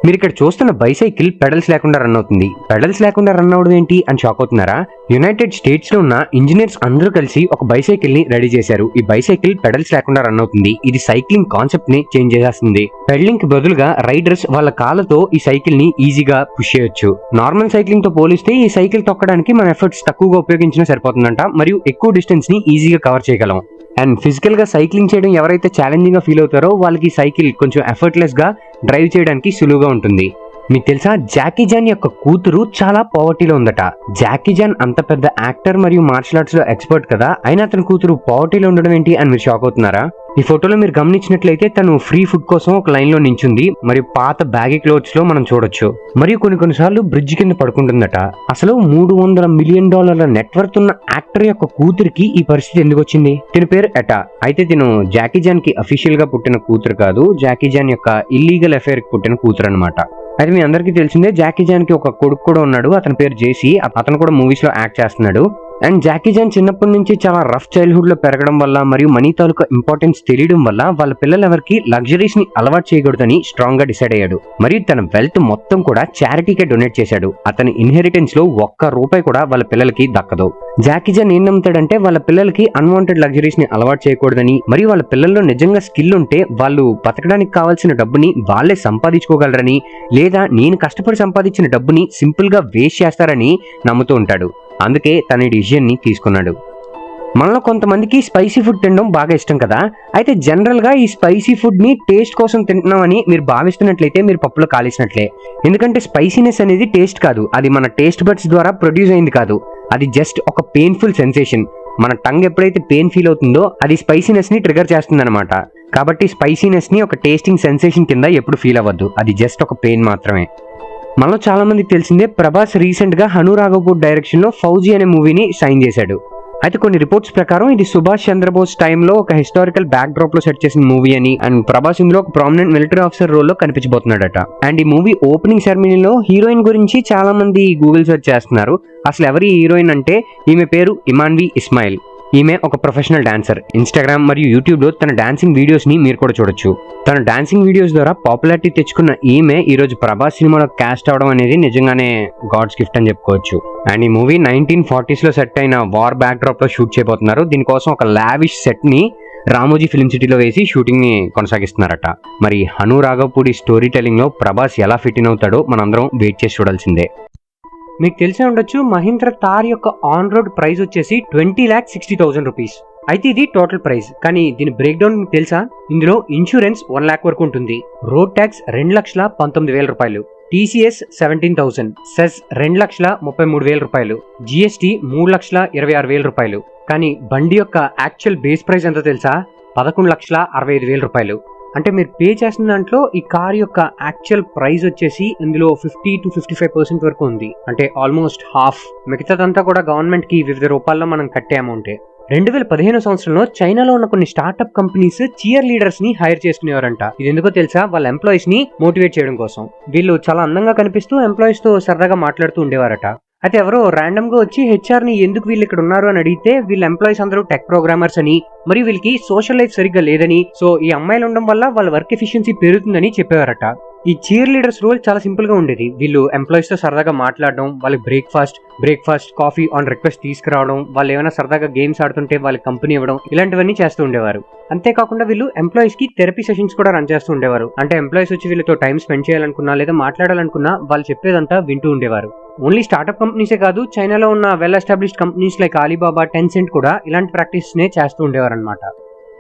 మీరు ఇక్కడ చూస్తున్న బైసైకిల్ పెడల్స్ లేకుండా రన్ అవుతుంది. పెడల్స్ లేకుండా రన్ అవడం ఏంటి అని షాక్ అవుతున్నారా? యునైటెడ్ స్టేట్స్ లో ఉన్న ఇంజనీర్స్ అందరూ కలిసి ఒక బైసైకిల్ ని రెడీ చేశారు. ఈ బైసైకిల్ పెడల్స్ లేకుండా రన్ అవుతుంది. ఇది సైక్లింగ్ కాన్సెప్ట్ ని చేంజ్ చేసేస్తుంది. పెడలింగ్ కి బదులుగా రైడర్స్ వాళ్ళ కాళ్ళతో ఈ సైకిల్ ని ఈజీగా పుష్ చేయొచ్చు. నార్మల్ సైక్లింగ్ తో పోలిస్తే ఈ సైకిల్ తొక్కడానికి మన ఎఫర్ట్స్ తక్కువగా ఉపయోగించినా సరిపోతుందంట మరియు ఎక్కువ డిస్టెన్స్ ని ఈజీగా కవర్ చేయగలం. అండ్ ఫిజికల్ గా సైక్లింగ్ చేయడం ఎవరైతే ఛాలెంజింగ్ గా ఫీల్ అవుతారో వాళ్ళకి సైకిల్ కొంచెం ఎఫర్ట్లెస్ గా డ్రైవ్ చేయడానికి సులువుగా ఉంటుంది. మీకు తెలుసా, జాకీ జాన్ యొక్క కూతురు చాలా పావర్టీలో ఉందట. జాకీ జాన్ అంత పెద్ద యాక్టర్ మరియు మార్షల్ ఆర్ట్స్ లో ఎక్స్పర్ట్ కదా, అయినా అతని కూతురు పావర్టీలో ఉండడం ఏంటి అని మీరు షాక్ అవుతున్నారా? ఈ ఫోటోలో మీరు గమనించినట్లయితే తను ఫ్రీ ఫుడ్ కోసం ఒక లైన్ లో నించుంది. మరియు పాత బ్యాగీ క్లోత్స్ లో మనం చూడొచ్చు. మరియు కొన్నిసార్లు బ్రిడ్జ్ కింద పడుకుంటుందట. అసలు $300 మిలియన్ నెట్వర్త్ ఉన్న యాక్టర్ యొక్క కూతురికి ఈ పరిస్థితి ఎందుకు వచ్చింది? తిన పేరు ఎటా. అయితే తిను జాకీ జాన్ కి అఫీషియల్ గా పుట్టిన కూతురు కాదు, జాకీ జాన్ యొక్క ఇల్లీగల్ అఫైర్ కి పుట్టిన కూతురు అనమాట. అయితే మీ అందరికీ తెలిసిందే జాకీ జాన్ కి ఒక కొడుకు కూడా ఉన్నాడు. అతని పేరు జేసీ. అతను కూడా మూవీస్ లో యాక్ట్ చేస్తున్నాడు. అండ్ జాకీ చాన్ చిన్నప్పటి నుంచి చాలా రఫ్ చైల్డ్హుడ్ లో పెరగడం వల్ల మరియు మనీ తాలూకా ఇంపార్టెన్స్ తెలియడం వల్ల వాళ్ళ పిల్లలు ఎవరికి లగ్జరీస్ ని అలవాటు చేయకూడదని స్ట్రాంగ్ గా డిసైడ్ అయ్యాడు. మరియు తన వెల్త్ మొత్తం కూడా చారిటీకే డొనేట్ చేశాడు. అతని ఇన్హెరిటెన్స్ లో ₹1 కూడా వాళ్ళ పిల్లలకి దక్కదు. జాకీ చాన్ ఏం నమ్ముతాడంటే వాళ్ళ పిల్లలకి అన్వాంటెడ్ లగ్జరీస్ ని అలవాటు చేయకూడదని, మరియు వాళ్ళ పిల్లల్లో నిజంగా స్కిల్ ఉంటే వాళ్ళు బతకడానికి కావాల్సిన డబ్బుని వాళ్ళే సంపాదించుకోగలరని, లేదా నేను కష్టపడి సంపాదించిన డబ్బుని సింపుల్ గా వేస్ట్ చేస్తారని నమ్ముతూ ఉంటాడు. అందుకే తన డిసిజన్ ని తీసుకున్నాడు. మనలో కొంతమందికి స్పైసీ ఫుడ్ తినడం బాగా ఇష్టం కదా. అయితే జనరల్ గా ఈ స్పైసీ ఫుడ్ ని టేస్ట్ కోసం తింటున్నామని మీరు భావిస్తున్నట్లయితే మీరు పప్పులో కాలేసినట్లే. ఎందుకంటే స్పైసీనెస్ అనేది టేస్ట్ కాదు, అది మన టేస్ట్ బడ్స్ ద్వారా ప్రొడ్యూస్ అయింది కాదు. అది జస్ట్ ఒక పెయిన్ఫుల్ సెన్సేషన్. మన టంగ్ ఎప్పుడైతే పెయిన్ ఫీల్ అవుతుందో అది స్పైసీనెస్ ని ట్రిగర్ చేస్తుంది అనమాట. కాబట్టి స్పైసీనెస్ ని ఒక టేస్టింగ్ సెన్సేషన్ కింద ఎప్పుడు ఫీల్ అవ్వద్దు, అది జస్ట్ ఒక పెయిన్ మాత్రమే. మనలో చాలా మందికి తెలిసిందే, ప్రభాస్ రీసెంట్ గా హను రాఘవపూర్ డైరెక్షన్ లో ఫౌజీ అనే మూవీని సైన్ చేశాడు. అయితే కొన్ని రిపోర్ట్స్ ప్రకారం ఇది సుభాష్ చంద్రబోస్ టైంలో ఒక హిస్టారికల్ బ్యాక్ డ్రాప్ లో సెట్ చేసిన మూవీ అని, అండ్ ప్రభాస్ ఇందులో ఒక ప్రామినెంట్ మిలిటరీ ఆఫీసర్ రోల్ లో కనిపించబోతున్నాడట. అండ్ ఈ మూవీ ఓపెనింగ్ సెరమనీలో హీరోయిన్ గురించి చాలా మంది గూగుల్ సెర్చ్ చేస్తున్నారు. అసలు ఎవరి హీరోయిన్ అంటే ఈమె పేరు ఇమాన్వి ఇస్మాయిల్. ఈమె ఒక ప్రొఫెషనల్ డాన్సర్. ఇన్స్టాగ్రామ్ మరియు యూట్యూబ్ లో తన డాన్సింగ్ వీడియోస్ ని మీరు కూడా చూడొచ్చు. తన డాన్సింగ్ వీడియోస్ ద్వారా పాపులారిటీ తెచ్చుకున్న ఈమె ఈ రోజు ప్రభాస్ సినిమాలో క్యాస్ట్ అవడం అనేది నిజంగానే గాడ్స్ గిఫ్ట్ అని చెప్పుకోవచ్చు. అండ్ ఈ మూవీ 1940s లో సెట్ అయిన వార్ బ్యాక్ డ్రాప్ లో షూట్ చేయబోతున్నారు. దీనికోసం ఒక లావిష్ సెట్ ని రామోజీ ఫిల్మ్ సిటీలో వేసి షూటింగ్ ని కొనసాగిస్తున్నారట. మరి హను రాఘవపూడి స్టోరీ టెల్లింగ్ లో ప్రభాస్ ఎలా ఫిట్ ఇన్ అవుతాడో మనందరం వెయిట్ చేసి చూడాల్సిందే. మీకు తెలిసే ఉండొచ్చు, మహీంద్రా థార్ యొక్క ఆన్ రోడ్ ప్రైస్ వచ్చేసి 20,60,000 రూపీస్. అయితే ఇది టోటల్ ప్రైస్. కానీ దీని బ్రేక్ డౌన్ మీకు తెలుసా? ఇందులో ఇన్సూరెన్స్ 1 lakh వరకు ఉంటుంది, రోడ్ ట్యాక్స్ 2,19,000 రూపాయలు, టీసీఎస్ 17,000, సెస్ 2,33,000 రూపాయలు, జిఎస్టీ 3,26,000 రూపాయలు. కానీ బండి యొక్క యాక్చువల్ బేస్ ప్రైస్ ఎంతో తెలుసా? 11,65,000 రూపాయలు. అంటే మీరు పే చేసిన దాంట్లో ఈ కార్ యొక్క యాక్చువల్ ప్రైస్ వచ్చేసి ఇందులో 50 to 55% వరకు ఉంది. అంటే ఆల్మోస్ట్ హాఫ్. మిగతాదంతా కూడా గవర్నమెంట్ కి వివిధ రూపాల్లో మనం కట్టే అమౌంటే. 2015 సంవత్సరంలో చైనాలో ఉన్న కొన్ని స్టార్ట్అప్ కంపెనీస్ చీర్ లీడర్స్ ని హైర్ చేసుకునేవారంట. ఇది ఎందుకో తెలుసా? వాళ్ళ ఎంప్లాయీస్ ని మోటివేట్ చేయడం కోసం. వీళ్ళు చాలా అందంగా కనిపిస్తూ ఎంప్లాయీస్ తో సరదాగా మాట్లాడుతూ ఉండేవారట. అయితే ఎవరో ర్యాండమ్ గా వచ్చి హెచ్ఆర్ ని ఎందుకు వీళ్ళు ఇక్కడ ఉన్నారు అని అడిగితే వీళ్ళ ఎంప్లాయీస్ అందరూ టెక్ ప్రోగ్రామర్స్ అని, మరియు వీళ్ళకి సోషల్ లైఫ్ సరిగ్గా లేదని, సో ఈ అమ్మాయిలు ఉండడం వల్ల వాళ్ళ వర్క్ ఎఫిషియన్సీ పెరుగుతుందని చెప్పేవారట. ఈ చీర్ లీడర్స్ రోల్ చాలా సింపుల్ గా ఉండేది. వీళ్ళు ఎంప్లాయీస్ తో సరదాగా మాట్లాడడం, వాళ్ళకి బ్రేక్ఫాస్ట్ కాఫీ ఆన్ రిక్వెస్ట్ తీసుకురావడం, వాళ్ళు ఏమైనా సరదాగా గేమ్స్ ఆడుతుంటే వాళ్ళకి కంపెనీ ఇవ్వడం, ఇలాంటివన్నీ చేస్తూ ఉండేవారు. అంతేకాకుండా వీళ్ళు ఎంప్లాయీస్ కి థెరపీ సెషన్స్ కూడా రన్ చేస్తూ ఉండేవారు. అంటే ఎంప్లాయీస్ వచ్చి వీళ్ళతో టైం స్పెండ్ చేయాలనుకున్నా లేదా మాట్లాడాలనుకున్నా వాళ్ళు చెప్పేదంతా వింటూ ఉండేవారు. ఓన్లీ స్టార్ట్అప్ కంపెనీసే కాదు, చైనాలో ఉన్న well established companies like Alibaba, Tencent కూడా ఇలాంటి ప్రాక్టీస్ నే చేస్తూ ఉండేవారు అనమాట.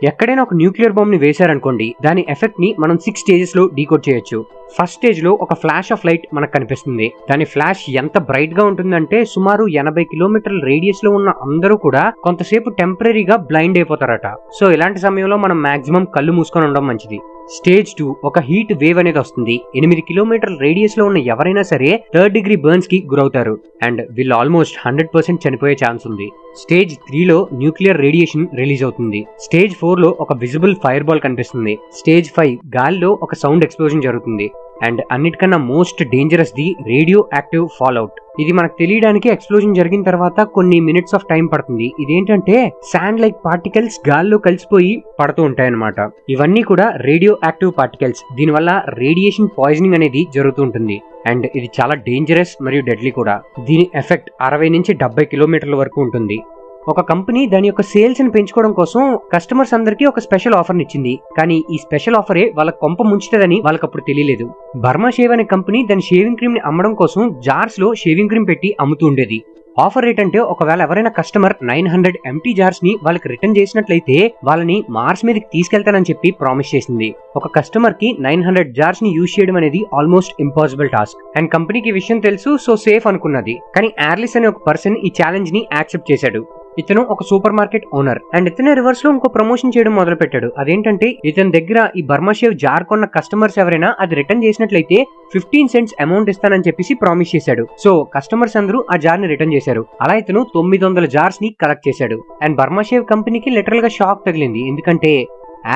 ఎక్కడైనా ఒక న్యూక్లియర్ బాంబ్ ని వేశారనుకోండి, దాని ఎఫెక్ట్ ని మనం 6 స్టేజెస్ లో డీకోడ్ చేయొచ్చు. ఫస్ట్ స్టేజ్ లో ఒక ఫ్లాష్ ఆఫ్ లైట్ మనకు కనిపిస్తుంది. దాని ఫ్లాష్ ఎంత బ్రైట్ గా ఉంటుందంటే సుమారు 80 కిలోమీటర్ల రేడియస్ లో ఉన్న అందరూ కూడా కొంతసేపు టెంపరీగా బ్లైండ్ అయిపోతారట. సో ఇలాంటి సమయంలో మనం మాక్సిమం కళ్ళు మూసుకొని ఉండడం మంచిది. స్టేజ్ 2 ఒక హీట్ వేవ్ అనేది వస్తుంది. 8 కిలోమీటర్ల రేడియస్ లో ఉన్న ఎవరైనా సరే 3rd డిగ్రీ బర్న్స్ కి గురవుతారు అండ్ వీళ్ళు ఆల్మోస్ట్ 100% చనిపోయే ఛాన్స్ ఉంది. స్టేజ్ 3 లో న్యూక్లియర్ రేడియేషన్ రిలీజ్ అవుతుంది. స్టేజ్ 4 లో ఒక విజిబుల్ ఫైర్ బాల్ కనిపిస్తుంది. స్టేజ్ 5 గాలిలో ఒక సౌండ్ ఎక్స్ప్లోజన్ జరుగుతుంది. అండ్ అన్నిటికన్నా most dangerous the radio active fallout. ఇది మనకు తెలియడానికి ఎక్స్ప్లోజన్ జరిగిన తర్వాత కొన్ని మినిట్స్ ఆఫ్ టైం పడుతుంది. ఇదేంటంటే శాండ్ లైక్ పార్టికల్స్ గాల్లో కలిసిపోయి పడుతూ ఉంటాయి అన్నమాట. ఇవన్నీ కూడా రేడియో యాక్టివ్ పార్టికల్స్. దీనివల్ల రేడియేషన్ పాయిజనింగ్ అనేది జరుగుతూ ఉంటుంది అండ్ ఇది చాలా డేంజరస్ మరియు డెడ్లీ కూడా. దీని ఎఫెక్ట్ 60 నుంచి 70 కిలోమీటర్ల వరకు ఉంటుంది. ఒక కంపెనీ దాని యొక్క సేల్స్ ని పెంచుకోవడం కోసం కస్టమర్స్ అందరికీ ఒక స్పెషల్ ఆఫర్ ఇచ్చింది. కానీ ఈ స్పెషల్ ఆఫరే వాళ్ళ కొంప ముంచుతుందని వాళ్ళకప్పుడు తెలియలేదు. బర్మా షేవ్ అనే కంపెనీ దాని షేవింగ్ క్రీమ్ ని అమ్మడం కోసం జార్స్ లో షేవింగ్ క్రీమ్ పెట్టి అమ్ముతూ ఉండేది. ఆఫర్ రేట్ అంటే ఒకవేళ ఎవరైనా కస్టమర్ 900 ఎంటీ జార్స్ ని వాళ్ళకి రిటర్న్ చేసినట్లయితే వాళ్ళని మార్స్ మీదకి తీసుకెళ్తానని చెప్పి ప్రామిస్ చేసింది. ఒక కస్టమర్ కి 900 జార్స్ ని యూజ్ చేయడం అనేది ఆల్మోస్ట్ ఇంపాసిబుల్ టాస్క్ అండ్ కంపెనీకి విషయం తెలుసు, సో సేఫ్ అనుకున్నది. కానీ ఆర్లిస్ అనే ఒక పర్సన్ ఈ ఛాలెంజ్ ని యాక్సెప్ట్ చేశాడు. ఇతను ఒక సూపర్ మార్కెట్ ఓనర్ అండ్ ఇతనే రివర్స్ లో ఇంకో ప్రమోషన్ చేయడం మొదలు పెట్టాడు. అదేంటంటే ఇతని దగ్గర ఈ బర్మా షేవ్ జార్ కొన్న కస్టమర్స్ ఎవరైనా అది రిటర్న్ చేసినట్లయితే 15 cents అమౌంట్ ఇస్తానని చెప్పేసి ప్రామిస్ చేశాడు. సో కస్టమర్స్ అందరూ ఆ జార్ ని రిటర్న్ చేశారు. అలా ఇతను 900 జార్స్ ని కలెక్ట్ చేశాడు అండ్ బర్మా షేవ్ కంపెనీకి లిటరల్ గా షాక్ తగిలింది. ఎందుకంటే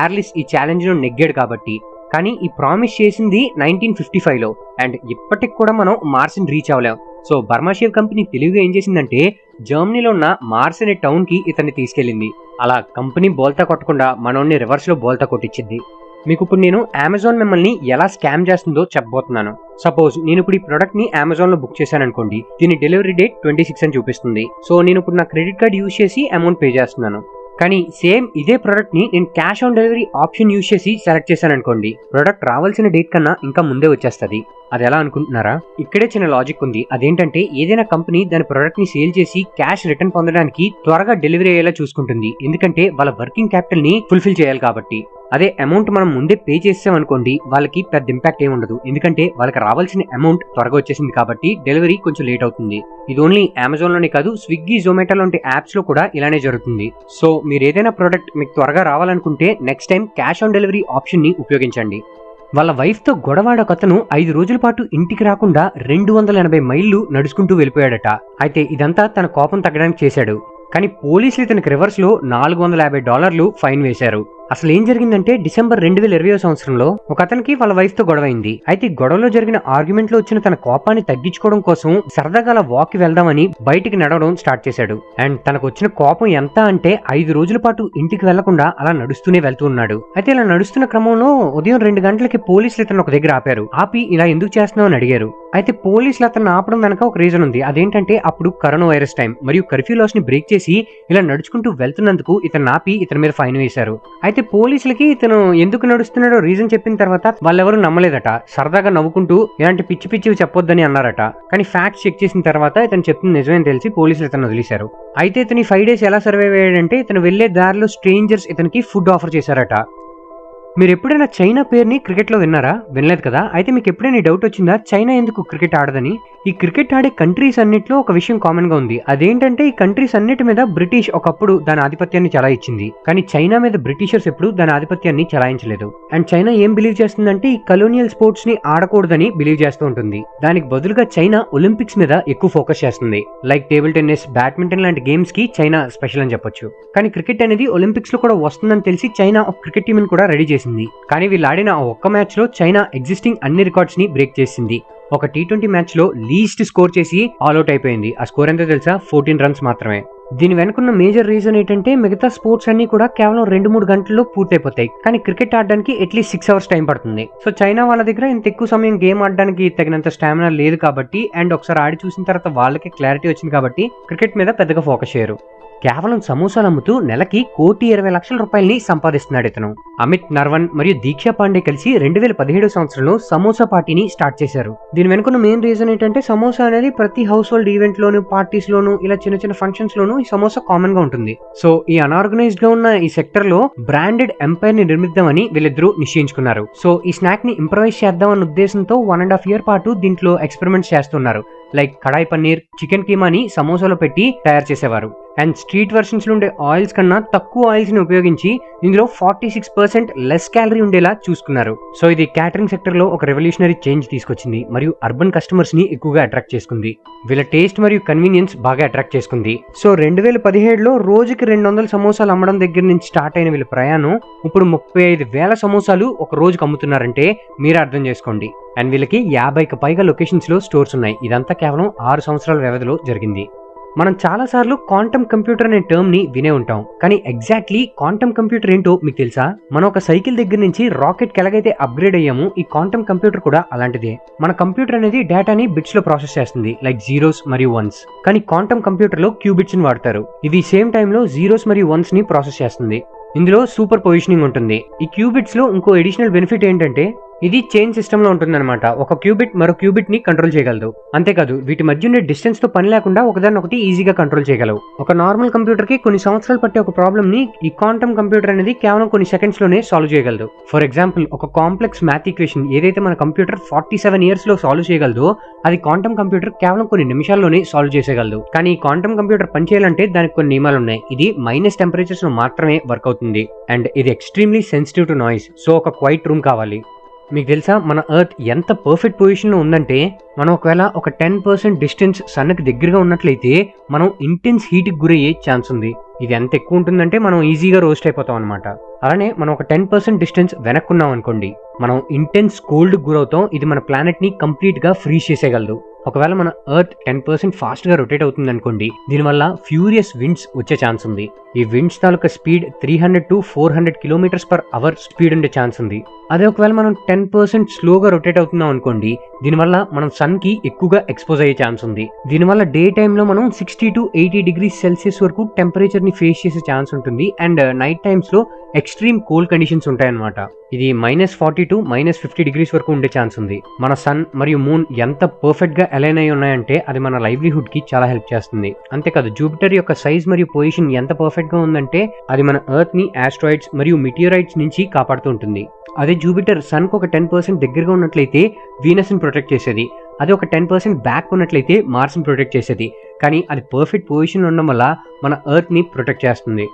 ఆర్లిస్ ఈ ఛాలెంజ్ లో నెగ్గాడు కాబట్టి. కానీ ఈ ప్రామిస్ చేసింది 1955లో అండ్ ఇప్పటికి కూడా మనం మార్స్ ని రీచ్ అవ్వలేం. సో బర్మా షేవ్ కంపెనీ తెలివిగా ఏం చేసిందంటే జర్మనీలో ఉన్న మార్స్ అనే టౌన్ కి ఇతన్ని తీసుకెళ్లింది. అలా కంపెనీ బోల్తా కొట్టకుండా మనోన్ని రివర్స్ లో బోల్తా కొట్టించింది. మీకు ఇప్పుడు నేను అమెజాన్ మిమ్మల్ని ఎలా స్కామ్ చేస్తుందో చెప్పబోతున్నాను. సపోజ్ నేను ఇప్పుడు ఈ ప్రొడక్ట్ ని అమెజాన్ లో బుక్ చేశాను అనుకోండి, దీని డెలివరీ డేట్ 26 అని చూపిస్తుంది. సో నేను ఇప్పుడు నా క్రెడిట్ కార్డ్ యూజ్ చేసి అమౌంట్ పే చేస్తున్నాను. కానీ సేమ్ ఇదే ప్రొడక్ట్ ని నేను cash on delivery option use చేసి సెలెక్ట్ చేశాను అనుకోండి, ప్రొడక్ట్ రావాల్సిన డేట్ కన్నా ఇంకా ముందే వచ్చేస్తుంది. అది ఎలా అనుకుంటున్నారా? ఇక్కడే చిన్న లాజిక్ ఉంది. అదేంటంటే ఏదైనా కంపెనీ దాని ప్రొడక్ట్ ని సేల్ చేసి క్యాష్ రిటర్న్ పొందడానికి త్వరగా డెలివరీ అయ్యేలా చూసుకుంటుంది. ఎందుకంటే వాళ్ళ వర్కింగ్ క్యాపిటల్ ని ఫుల్ఫిల్ చేయాలి కాబట్టి. అదే అమౌంట్ మనం ముందే పే చేసాం అనుకోండి, వాళ్ళకి పెద్ద ఇంపాక్ట్ ఏమి ఉండదు. ఎందుకంటే వాళ్ళకి రావాల్సిన అమౌంట్ త్వరగా వచ్చేసింది కాబట్టి డెలివరీ కొంచెం లేట్ అవుతుంది. ఇది ఓన్లీ అమెజాన్ లోనే కాదు, స్విగ్గీ, జొమాటో లాంటి యాప్స్ లో కూడా ఇలానే జరుగుతుంది. సో మీరు ఏదైనా ప్రోడక్ట్ మీకు త్వరగా రావాలనుకుంటే next time cash on delivery option ని ఉపయోగించండి. వాళ్ళ వైఫ్ తో గొడవాడ ఒకతను 5 రోజుల పాటు ఇంటికి రాకుండా 280 మైళ్ళు నడుచుకుంటూ వెళ్ళిపోయాడట. అయితే ఇదంతా తన కోపం తగ్గడానికి చేశాడు. కానీ పోలీసులు ఇతనికి రివర్స్ లో $450 ఫైన్ వేశారు. అసలు ఏం జరిగిందంటే డిసెంబర్ 2020 సంవత్సరంలో ఒక అతనికి వాళ్ళ వైఫ్ తో గొడవ అయింది. అయితే గొడవలో జరిగిన ఆర్గ్యుమెంట్ లో వచ్చిన తన కోపాన్ని తగ్గించుకోవడం కోసం సరదాగా వాక్ వెళ్దామని బయటికి నడవడం స్టార్ట్ చేశాడు. అండ్ తనకు వచ్చిన కోపం ఎంత అంటే 5 రోజుల పాటు ఇంటికి వెళ్లకుండా అలా నడుస్తూనే వెళ్తూ ఉన్నాడు. అయితే ఇలా నడుస్తున్న క్రమంలో ఉదయం 2 గంటలకి పోలీసులు ఇతను ఒక దగ్గర ఆపారు. ఆపి ఇలా ఎందుకు చేస్తున్నావు అని అడిగారు. అయితే పోలీసులు అతను ఆపడం వెనక ఒక రీజన్ ఉంది. అదేంటంటే అప్పుడు కరోనా వైరస్ టైం మరియు కర్ఫ్యూ లాస్ ని బ్రేక్ చేసి ఇలా నడుచుకుంటూ వెళ్తున్నందుకు ఇతను ఆపి ఇతని మీద ఫైన్ వేశారు. అయితే పోలీసులకి ఇతను ఎందుకు నడుస్తున్నాడో రీజన్ చెప్పిన తర్వాత వాళ్ళెవరూ నమ్మలేదట. సరదాగా నవ్వుకుంటూ ఇలాంటి పిచ్చి పిచ్చివి చెప్పొద్దని అన్నారట. కానీ ఫ్యాక్ట్స్ చెక్ చేసిన తర్వాత ఇతను చెప్తుంది నిజమని తెలిసి పోలీసులు ఇతను వదిలేశారు. అయితే ఇతని 5 days ఎలా సర్వైవ్ అయ్యాడంటే ఇతను వెళ్లే దారిలో స్ట్రేంజర్స్ ఇతనికి ఫుడ్ ఆఫర్ చేశారట. మీరు ఎప్పుడైనా చైనా పేరుని క్రికెట్ లో విన్నారా? వినలేదు కదా. అయితే మీకు ఎప్పుడైనా డౌట్ వచ్చిందా చైనా ఎందుకు క్రికెట్ ఆడదని? ఈ క్రికెట్ ఆడే కంట్రీస్ అన్నిట్లో ఒక విషయం కామన్ గా ఉంది. అదేంటంటే ఈ కంట్రీస్ అన్నిటి మీద బ్రిటిష్ ఒకప్పుడు దాని ఆధిపత్యాన్ని చలాయించింది. కానీ చైనా మీద బ్రిటిషర్స్ ఎప్పుడు దాని ఆధిపత్యాన్ని చలాయించలేదు. అండ్ చైనా ఏం బిలీవ్ చేస్తుందంటే ఈ కలోనియల్ స్పోర్ట్స్ ని ఆడకూడదని బిలీవ్ చేస్తూ ఉంటుంది. దానికి బదులుగా చైనా ఒలింపిక్స్ మీద ఎక్కువ ఫోకస్ చేస్తుంది. లైక్ టేబుల్ టెన్నిస్, బ్యాడ్మింటన్ లాంటి గేమ్స్ కి చైనా స్పెషల్ అని చెప్పొచ్చు. కానీ క్రికెట్ అనేది ఒలింపిక్స్ లో కూడా వస్తుందని తెలిసి చైనా ఒక క్రికెట్ టీమ్ కూడా రెడీ చేసింది. కానీ వీళ్ళు ఆడిన ఒక్క మ్యాచ్ లో చైనా ఎగ్జిస్టింగ్ అన్ని రికార్డ్స్ ని బ్రేక్ చేసింది. ఒక T20 మ్యాచ్ లో లీస్ట్ స్కోర్ చేసి ఆల్అౌట్ అయిపోయింది. ఆ స్కోర్ ఎంతో తెలుసా? 14 runs మాత్రమే. దీని వెనుకున్న మేజర్ రీజన్ ఏంటంటే మిగతా స్పోర్ట్స్ అన్ని కూడా కేవలం 2-3 గంటల్లో పూర్తయిపోతాయి. కానీ క్రికెట్ ఆడడానికి అట్లీస్ట్ 6 hours టైం పడుతుంది. సో చైనా వాళ్ళ దగ్గర ఇంత ఎక్కువ సమయం గేమ్ ఆడడానికి తగినంత స్టామినా లేదు కాబట్టి, అండ్ ఒకసారి ఆడి చూసిన తర్వాత వాళ్ళకి క్లారిటీ వచ్చింది కాబట్టి క్రికెట్ మీద పెద్దగా ఫోకస్ చేయరు. కేవలం సమోసాలు అమ్ముతూ నెలకి ₹1,20,00,000 సంపాదిస్తున్నాడు ఇతను. అమిత్ నర్వన్ మరియు దీక్షా పాండే కలిసి 2017 సంవత్సరంలో సమోసా పార్టీని స్టార్ట్ చేశారు. దీని వెనుకున్న మెయిన్ రీజన్ ఏంటంటే సమోసా అనేది ప్రతి హౌస్ హోల్డ్ ఈవెంట్ లోను, పార్టీస్ లోను, ఇలా చిన్న చిన్న ఫంక్షన్స్ లోను ఈ సమోసా కామన్ గా ఉంటుంది. సో ఈ అనార్గనైజ్డ్ గా ఉన్న ఈ సెక్టర్ లో బ్రాండెడ్ ఎంపైర్ ని నిర్మిద్దామని వీళ్ళిద్దరూ నిశ్చయించుకున్నారు. సో ఈ స్నాక్ ని ఇంప్రవైజ్ చేద్దామన్న ఉద్దేశంతో 1.5 year పాటు దీంట్లో ఎక్స్పెరిమెంట్స్ చేస్తున్నారు. లైక్ కడాయి పన్నీర్, చికెన్ కీమాని సమోసాలో పెట్టి తయారు చేసేవారు. అండ్ స్ట్రీట్ వర్షన్స్ లో ఉండే ఆయిల్స్ కన్నా తక్కువ ఆయిల్స్ ని ఉపయోగించి ఇందులో 46% లెస్ క్యాలరీ ఉండేలా చూసుకున్నారు. సో ఇది క్యాటరింగ్ సెక్టర్ లో ఒక రెవల్యూషనరీ చేంజ్ తీసుకొచ్చింది మరియు అర్బన్ కస్టమర్స్ ని ఎక్కువగా అట్రాక్ట్ చేసుకుంది. వీళ్ళ టేస్ట్ మరియు కన్వీనియన్స్ బాగా అట్రాక్ట్ చేసుకుంది. సో 2017లో రోజుకి 200 సమోసాలు అమ్మడం దగ్గర నుంచి స్టార్ట్ అయిన వీళ్ళ ప్రయాణం ఇప్పుడు 35,000 సమోసాలు ఒక రోజుకి అమ్ముతున్నారంటే మీరు అర్థం చేసుకోండి. అండ్ వీళ్ళకి 50కి పైగా లొకేషన్స్ లో స్టోర్స్ ఉన్నాయి. ఇదంతా కేవలం 6 సంవత్సరాల వ్యవధిలో జరిగింది. మనం చాలా సార్లు క్వాంటమ్ కంప్యూటర్ అనే టర్మ్ ని వినే ఉంటాం. కానీ ఎగ్జాక్ట్లీ క్వాంటమ్ కంప్యూటర్ ఏంటో మీకు తెలుసా? మనం ఒక సైకిల్ దగ్గర నుంచి రాకెట్ కి ఎలాగైతే అప్గ్రేడ్ అయ్యామో ఈ క్వాంటమ్ కంప్యూటర్ కూడా అలాంటిదే. మన కంప్యూటర్ అనేది డేటాని బిట్స్ లో ప్రాసెస్ చేస్తుంది, లైక్ జీరోస్ మరియు వన్స్. కానీ క్వాంటమ్ కంప్యూటర్ లో క్యూబిట్స్ ని వాడతారు. ఇది సేమ్ టైమ్ లో జీరోస్ మరియు వన్స్ ని ప్రాసెస్ చేస్తుంది. ఇందులో సూపర్ పొజిషనింగ్ ఉంటుంది. ఈ క్యూబిట్స్ లో ఇంకో అడిషనల్ బెనిఫిట్ ఏంటంటే ఇది చైన్ సిస్టమ్ లో ఉంటుందన్నమాట. ఒక క్యూబిట్ మరో క్యూబిట్ ని కంట్రోల్ చేయగలదు. అంతేకాదు వీటి మధ్య ఉండే డిస్టెన్స్ తో పని లేకుండా ఒకదాన్నొకటి ఈజీగా కంట్రోల్ చేయగలవు. ఒక నార్మల్ కంప్యూటర్ కి కొన్ని సంవత్సరాలు పట్టే ఒక ప్రాబ్లమ్ ని ఈ క్వాంటమ్ కంప్యూటర్ అనేది కేవలం కొన్ని సెకండ్స్ లోనే సాల్వ్ చేయగలదు. ఫర్ ఎగ్జాంపుల్, ఒక కాంప్లెక్స్ మ్యాథ్ ఈక్వేషన్ ఏదైతే మన కంప్యూటర్ 47 years లో సాల్వ్ చేయగలదో అది క్వాంటమ్ కంప్యూటర్ కేవలం కొన్ని నిమిషాల్లోనే సాల్వ్ చేసేయగలదు. కానీ ఈ క్వాంటమ్ కంప్యూటర్ పనిచేయాలంటే దానికి కొన్ని నియమాలు ఉన్నాయి. ఇది మైనస్ టెంపరేచర్స్ లో మాత్రమే వర్క్ అవుతుంది. అండ్ ఇది extremely sensitive to noise. So ఒక క్వైట్ రూమ్ కావాలి. మీకు తెలుసా మన ఎర్త్ ఎంత పర్ఫెక్ట్ పొజిషన్ లో ఉందంటే మనం ఒకవేళ ఒక 10% డిస్టెన్స్ సన్కి దగ్గరగా ఉన్నట్లయితే మనం ఇంటెన్స్ హీట్ కి గురయ్యే ఛాన్స్ ఉంది. ఇది ఎంత ఎక్కువ ఉంటుందంటే మనం ఈజీగా రోస్ట్ అయిపోతాం అనమాట. అలానే మనం ఒక 10% డిస్టెన్స్ వెనక్కున్నాం అనుకోండి, మనం ఇంటెన్స్ కోల్డ్ గురవుతాం. ఇది మన ప్లానెట్ ని కంప్లీట్ గా ఫ్రీజ్ చేసేయగలదు. ఒకవేళ మన ఎర్త్ 10% ఫాస్ట్ గా రొటేట్ అవుతుంది అనుకోండి, దీనివల్ల ఫ్యూరియస్ విండ్స్ వచ్చే ఛాన్స్ ఉంది. ఈ winds taluka speed 300 to 400 km/h speed ఉండే ఛాన్స్ ఉంది. అదే ఒకవేళ మనం 10% స్లోగా రొటేట్ అవుతున్నాం అనుకోండి, దీనివల్ల మనం సన్ కి ఎక్కువగా ఎక్స్పోజ్ అయ్యే ఛాన్స్ ఉంది. దీనివల్ల డే టైమ్ లో మనం 60 to 80 degrees Celsius వరకు టెంపరేచర్ ని ఫేస్ చేసే ఛాన్స్ ఉంటుంది. అండ్ నైట్ టైమ్స్ లో ఎక్స్ట్రీమ్ కోల్డ్ కండిషన్స్ ఉంటాయన్నమాట. ఇది -40 to -50 degrees వరకు ఉండే ఛాన్స్ ఉంది. మన సన్ మరియు మూన్ ఎంత పర్ఫెక్ట్ గా అలైన్ అయి ఉన్నాయంటే అది మన లైవ్లీహుడ్ కి చాలా హెల్ప్ చేస్తుంది. అంతేకాదు జూపిటర్ యొక్క సైజ్ మరియు పొజిషన్ ఎంత పర్ఫెక్ట్ గా ఉందంటే అది మన ఎర్త్ ని ఆస్ట్రాయిడ్స్ మరియు మిటియోరైట్స్ నుంచి కాపాడుతూ ఉంటుంది. అదే జూపిటర్ సన్ కు ఒక 10% దగ్గరగా ఉన్నట్లయితే వీనస్ ని ప్రొటెక్ట్ చేసేది. అది ఒక 10% బ్యాక్ ఉన్నట్లయితే మార్స్ ని ప్రొటెక్ట్ చేసేది. కానీ అది పర్ఫెక్ట్ పొజిషన్ ఉండడం వల్ల మన ఎర్త్ ని ప్రొటెక్ట్ చేస్తుంది.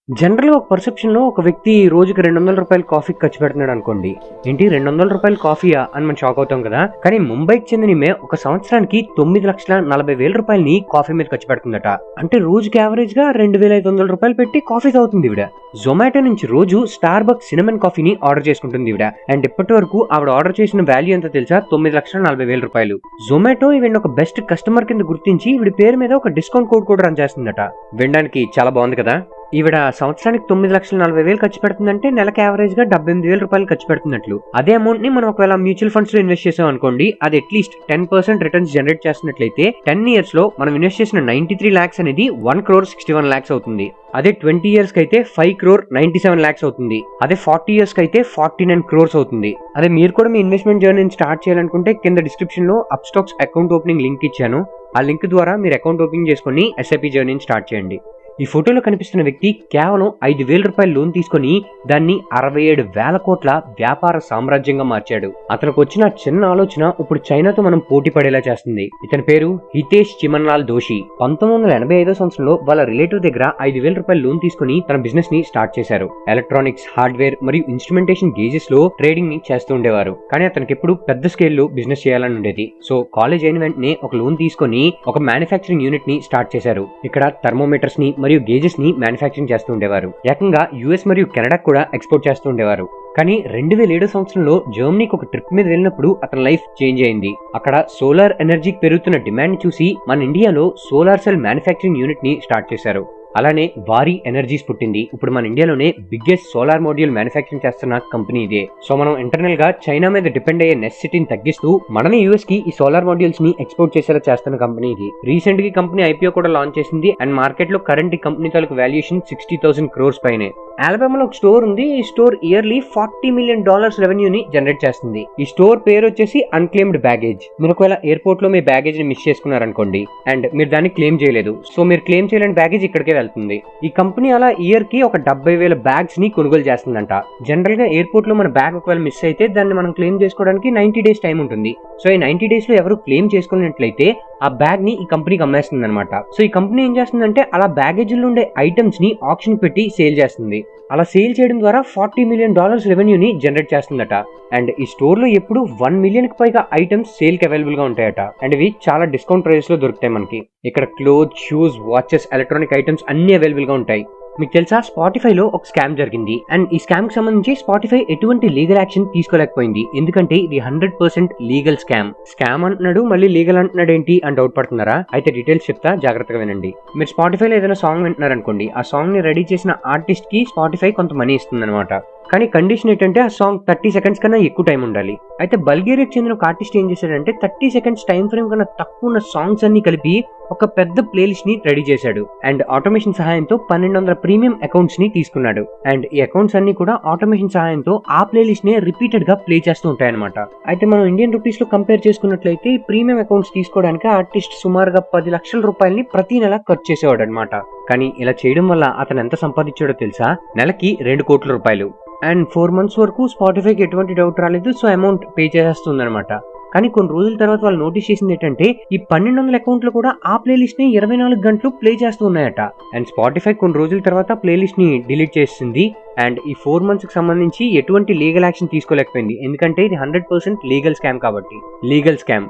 జనరల్గా ఒక పర్సెప్షన్ లో ఒక వ్యక్తి రోజుకి 200 రూపాయలు కాఫీ ఖర్చు పెడుతున్నాడు అనుకోండి, ఏంటి 200 రూపాయలు కాఫీయా అని మనం షాక్ అవుతాం కదా. కానీ ముంబైకి చెందిన ఈమె ఒక సంవత్సరానికి 9,40,000 రూపాయలని కాఫీ మీద ఖర్చు పెడుతుందట. అంటే రోజుకి యావరేజ్ గా 2,500 రూపాయలు పెట్టి కాఫీ తాగుతుంది ఈవిడ. జొమాటో నుంచి రోజు స్టార్ బక్స్ సినమన్ కాఫీని ఆర్డర్ చేసుకుంటుంది ఈవిడ. అండ్ ఇప్పటి వరకు ఆవిడ ఆర్డర్ చేసిన వాల్యూ ఎంత తెలుసా? 9,40,000 రూపాయలు. జొమాటో ఈవిడ ఒక బెస్ట్ కస్టమర్ కింద గుర్తించి ఈవిడ పేరు మీద ఒక డిస్కౌంట్ కోడ్ కూడా రన్ చేస్తుందట. వినడానికి చాలా బాగుంది కదా. ఈవిడ సంవత్సరానికి 9,40,000 ఖర్చు పెడుతుందంటే నెలకు యావరేజ్ గా 78,000 రూపాయలు ఖర్చు పెడుతున్నట్లు. అదే అమౌంట్ ని మనం ఒకవేళ మ్యూచువల్ ఫండ్స్ లో ఇన్వెస్ట్ చేసాం అనుకోండి, అది అట్లీస్ట్ 10% రిటర్న్స్ జనరేట్ చేస్తున్నట్లయితే 10 years లో మనం ఇన్వెస్ట్ చేసిన 93 lakhs అనేది 1,61 lakhs అవుతుంది. అదే 20 years కి అయితే 5,97 lakhs అవుతుంది. అదే 40 years కి అయితే 49 crores అవుతుంది. అదే మీరు కూడా మీ ఇన్వెస్ట్మెంట్ జర్నీని స్టార్ట్ చేయాలనుకుంటే కింద డిస్క్రిప్షన్ లో అప్స్టాక్స్ అకౌంట్ ఓపెనింగ్ లింక్ ఇచ్చాను. ఆ లింక్ ద్వారా మీరు అకౌంట్ ఓపెన్ చేసుకుని SIP జర్నీని స్టార్ట్ చేయండి. ఈ ఫోటోలో కనిపిస్తున్న వ్యక్తి కేవలం 5,000 రూపాయలు లోన్ తీసుకుని దాన్ని 67,000 కోట్ల వ్యాపార సామ్రాజ్యంగా మార్చాడు. అతనికి వచ్చిన చిన్న ఆలోచన ఇప్పుడు చైనాతో మనం పోటీ పడేలా చేస్తుంది. ఇతని పేరు హితేష్ చిమన్లాల్ దోషి. 1985 సంవత్సరంలో వాళ్ళ రిలేటివ్ దగ్గర 5,000 రూపాయలు లోన్ తీసుకుని తన బిజినెస్ ని స్టార్ట్ చేశారు. ఎలక్ట్రానిక్స్, హార్డ్వేర్ మరియు ఇన్స్ట్రుమెంటేషన్ గేజెస్ లో ట్రేడింగ్ ని చేస్తూ ఉండేవారు. కానీ అతనికి ఎప్పుడు పెద్ద స్కేల్ లో బిజినెస్ చేయాలని ఉండేది. సో కాలేజ్ అయిన వెంటనే ఒక లోన్ తీసుకుని ఒక మ్యానుఫ్యాక్చరింగ్ యూనిట్ ని స్టార్ట్ చేశారు. ఇక్కడ థర్మోమీటర్స్ ని మరియు గేజెస్ ని మ్యానుఫ్యాక్చరింగ్ చేస్తూ ఉండేవారు. ఏకంగా US మరియు కెనడా కూడా ఎక్స్పోర్ట్ చేస్తూ ఉండేవారు. కానీ 2007 సంవత్సరంలో జర్మనీకి ఒక ట్రిప్ మీద వెళ్ళినప్పుడు అతని లైఫ్ చేంజ్ అయింది. అక్కడ సోలార్ ఎనర్జీకి పెరుగుతున్న డిమాండ్ చూసి మన ఇండియాలో సోలార్ సెల్ మ్యానుఫ్యాక్చరింగ్ యూనిట్ ని స్టార్ట్ చేశారు. అలానే వారీ ఎనర్జీస్ పుట్టింది. ఇప్పుడు మన ఇండియాలోనే బిగ్గెస్ట్ సోలార్ మాడ్యూల్ మ్యానుఫ్యాక్చరింగ్ చేస్తున్న కంపెనీ ఇదే. సో మనం ఇంటర్నల్ గా చైనా మీద డిపెండ్ అయ్యే నెసెసిటీని తగ్గిస్తూ మనని US కి ఈ సోలార్ మాడ్యూల్స్ ని ఎక్స్పోర్ట్ చేసేలా చేస్తున్న కంపెనీ ఇది. రీసెంట్ గా కంపెనీ IPO కూడా లాంచ్ చేసింది. అండ్ మార్కెట్ లో కరెంట్ ఈ కంపెనీ తాలూకు వాల్యుయేషన్ 60,000 crores పైనే. అలబామాలో ఒక స్టోర్ ఉంది. ఈ స్టోర్ ఇయర్లీ $40 million రెవెన్యూని జనరేట్ చేస్తుంది. ఈ స్టోర్ పేరు వచ్చేసి అన్క్లెయిమ్డ్ బ్యాగేజ్. మీరు ఒకవేళ ఎయిర్పోర్ట్ లో మీ బ్యాగేజ్ ని మిస్ చేసుకున్నారనుకోండి అండ్ మీరు దాన్ని క్లెయిమ్ చేయలేదు, సో మీరు క్లెయిమ్ చేయలేని బ్యాగేజ్ ఇక్కడికే వెళ్తుంది. ఈ కంపెనీ అలా ఇయర్ కి ఒక 70,000 బ్యాగ్స్ ని కొనుగోలు చేస్తుందంట. జనరల్ గా ఎయిర్పోర్ట్ లో మన బ్యాగ్ ఒకవేళ మిస్ అయితే దాన్ని మనం క్లెయిమ్ చేసుకోవడానికి 90 days టైం ఉంటుంది. సో ఈ 90 days లో ఎవరు క్లెయిమ్ చేసుకున్నట్లయితే ఆ బ్యాగ్ ని ఈ కంపెనీకి అమ్మేస్తుంది అనమాట. సో ఈ కంపెనీ ఏం చేస్తుందంటే అలా బ్యాగేజ్ లో ఉండే ఐటమ్స్ ని ఆప్షన్ పెట్టి సేల్ చేస్తుంది. అలా సేల్ చేయడం ద్వారా $40 million రెవెన్యూని జనరేట్ చేస్తుందట. అండ్ ఈ స్టోర్ లో ఎప్పుడు 1 million కి పైగా ఐటమ్స్ సేల్ కి అవైలబుల్ గా ఉంటాయట. అండ్ ఇవి చాలా డిస్కౌంట్ ప్రైస్ లో దొరుకుతాయి మనకి. ఇక్కడ cloth, shoes, watches, electronic items అన్ని అవైలబుల్ గా ఉంటాయి. మీకు తెలుసా స్పాటిఫైలో ఒక స్కామ్ జరిగింది. అండ్ ఈ స్కామ్ కి సంబంధించి స్పాటిఫై ఎటువంటి లీగల్ యాక్షన్ తీసుకోలేకపోయింది. ఎందుకంటే ఇది 100% లీగల్ స్కామ్ అంటున్నాడు, మళ్ళీ లీగల్ అంటున్నాడు ఏంటి అని డౌట్ పడుతున్నారా? అయితే డీటెయిల్స్ చెప్తా, జాగ్రత్తగా వినండి. మీరు స్పాటిఫైలో ఏదైనా సాంగ్ వింటున్నారనుకోండి, ఆ సాంగ్ ని రెడీ చేసిన ఆర్టిస్ట్ కి స్పాటిఫై కొంత మనీ ఇస్తుంది అనమాట. కానీ కండిషన్ ఏంటంటే ఆ సాంగ్ 30 seconds కన్నా ఎక్కువ టైం ఉండాలి. అయితే బల్గేరియాకి చెందిన ఒక ఆర్టిస్ట్ ఏం చేశాడంటే 30 seconds టైం ఫ్రేమ్ కన్నా తక్కువ ఉన్న సాంగ్స్ అన్ని కలిపి ఒక పెద్ద ప్లేలిస్ట్ ని రెడీ చేశాడు. అండ్ ఆటోమేషన్ సహాయంతో 1200 ప్రీమియం అకౌంట్స్ ని తీసుకున్నాడు. అండ్ ఈ అకౌంట్స్ అన్ని కూడా ఆటోమేషన్ సహాయంతో ఆ ప్లేలిస్ట్ ని రిపీటెడ్ గా ప్లే చేస్తూ ఉంటాయన్నమాట. అయితే మనం ఇండియన్ రూపీస్ లో కంపేర్ చేసుకున్నట్లయితే ప్రీమియం అకౌంట్స్ తీసుకోవడానికి ఆర్టిస్ట్ సుమారుగా 10 లక్షల రూపాయలని ప్రతి నెల ఖర్చు చేసేవాడు అనమాట. కానీ ఇలా చేయడం వల్ల అతను ఎంత సంపాదించాడో తెలుసా? నెలకి 2 కోట్ల రూపాయలు. అండ్ 4 months వరకు స్పాటిఫైకి ఎటువంటి డౌట్ రాలేదు. సో అమౌంట్ పే చేసేస్తుంది అనమాట. కానీ కొన్ని రోజుల తర్వాత వాళ్ళు నోటీస్ చేసింది ఏంటంటే ఈ 1200 అకౌంట్లు కూడా ఆ ప్లేలిస్ట్ ని 24 గంటలు ప్లే చేస్తూ ఉన్నాయట. అండ్ స్పాటిఫై కొన్ని రోజుల తర్వాత ప్లేలిస్ట్ ని డిలీట్ చేసింది. అండ్ ఈ 4 months కి సంబంధించి ఎటువంటి లీగల్ యాక్షన్ తీసుకోలేకపోయింది. ఎందుకంటే ఇది 100% లీగల్ స్కామ్ కాబట్టి. లీగల్ స్కామ్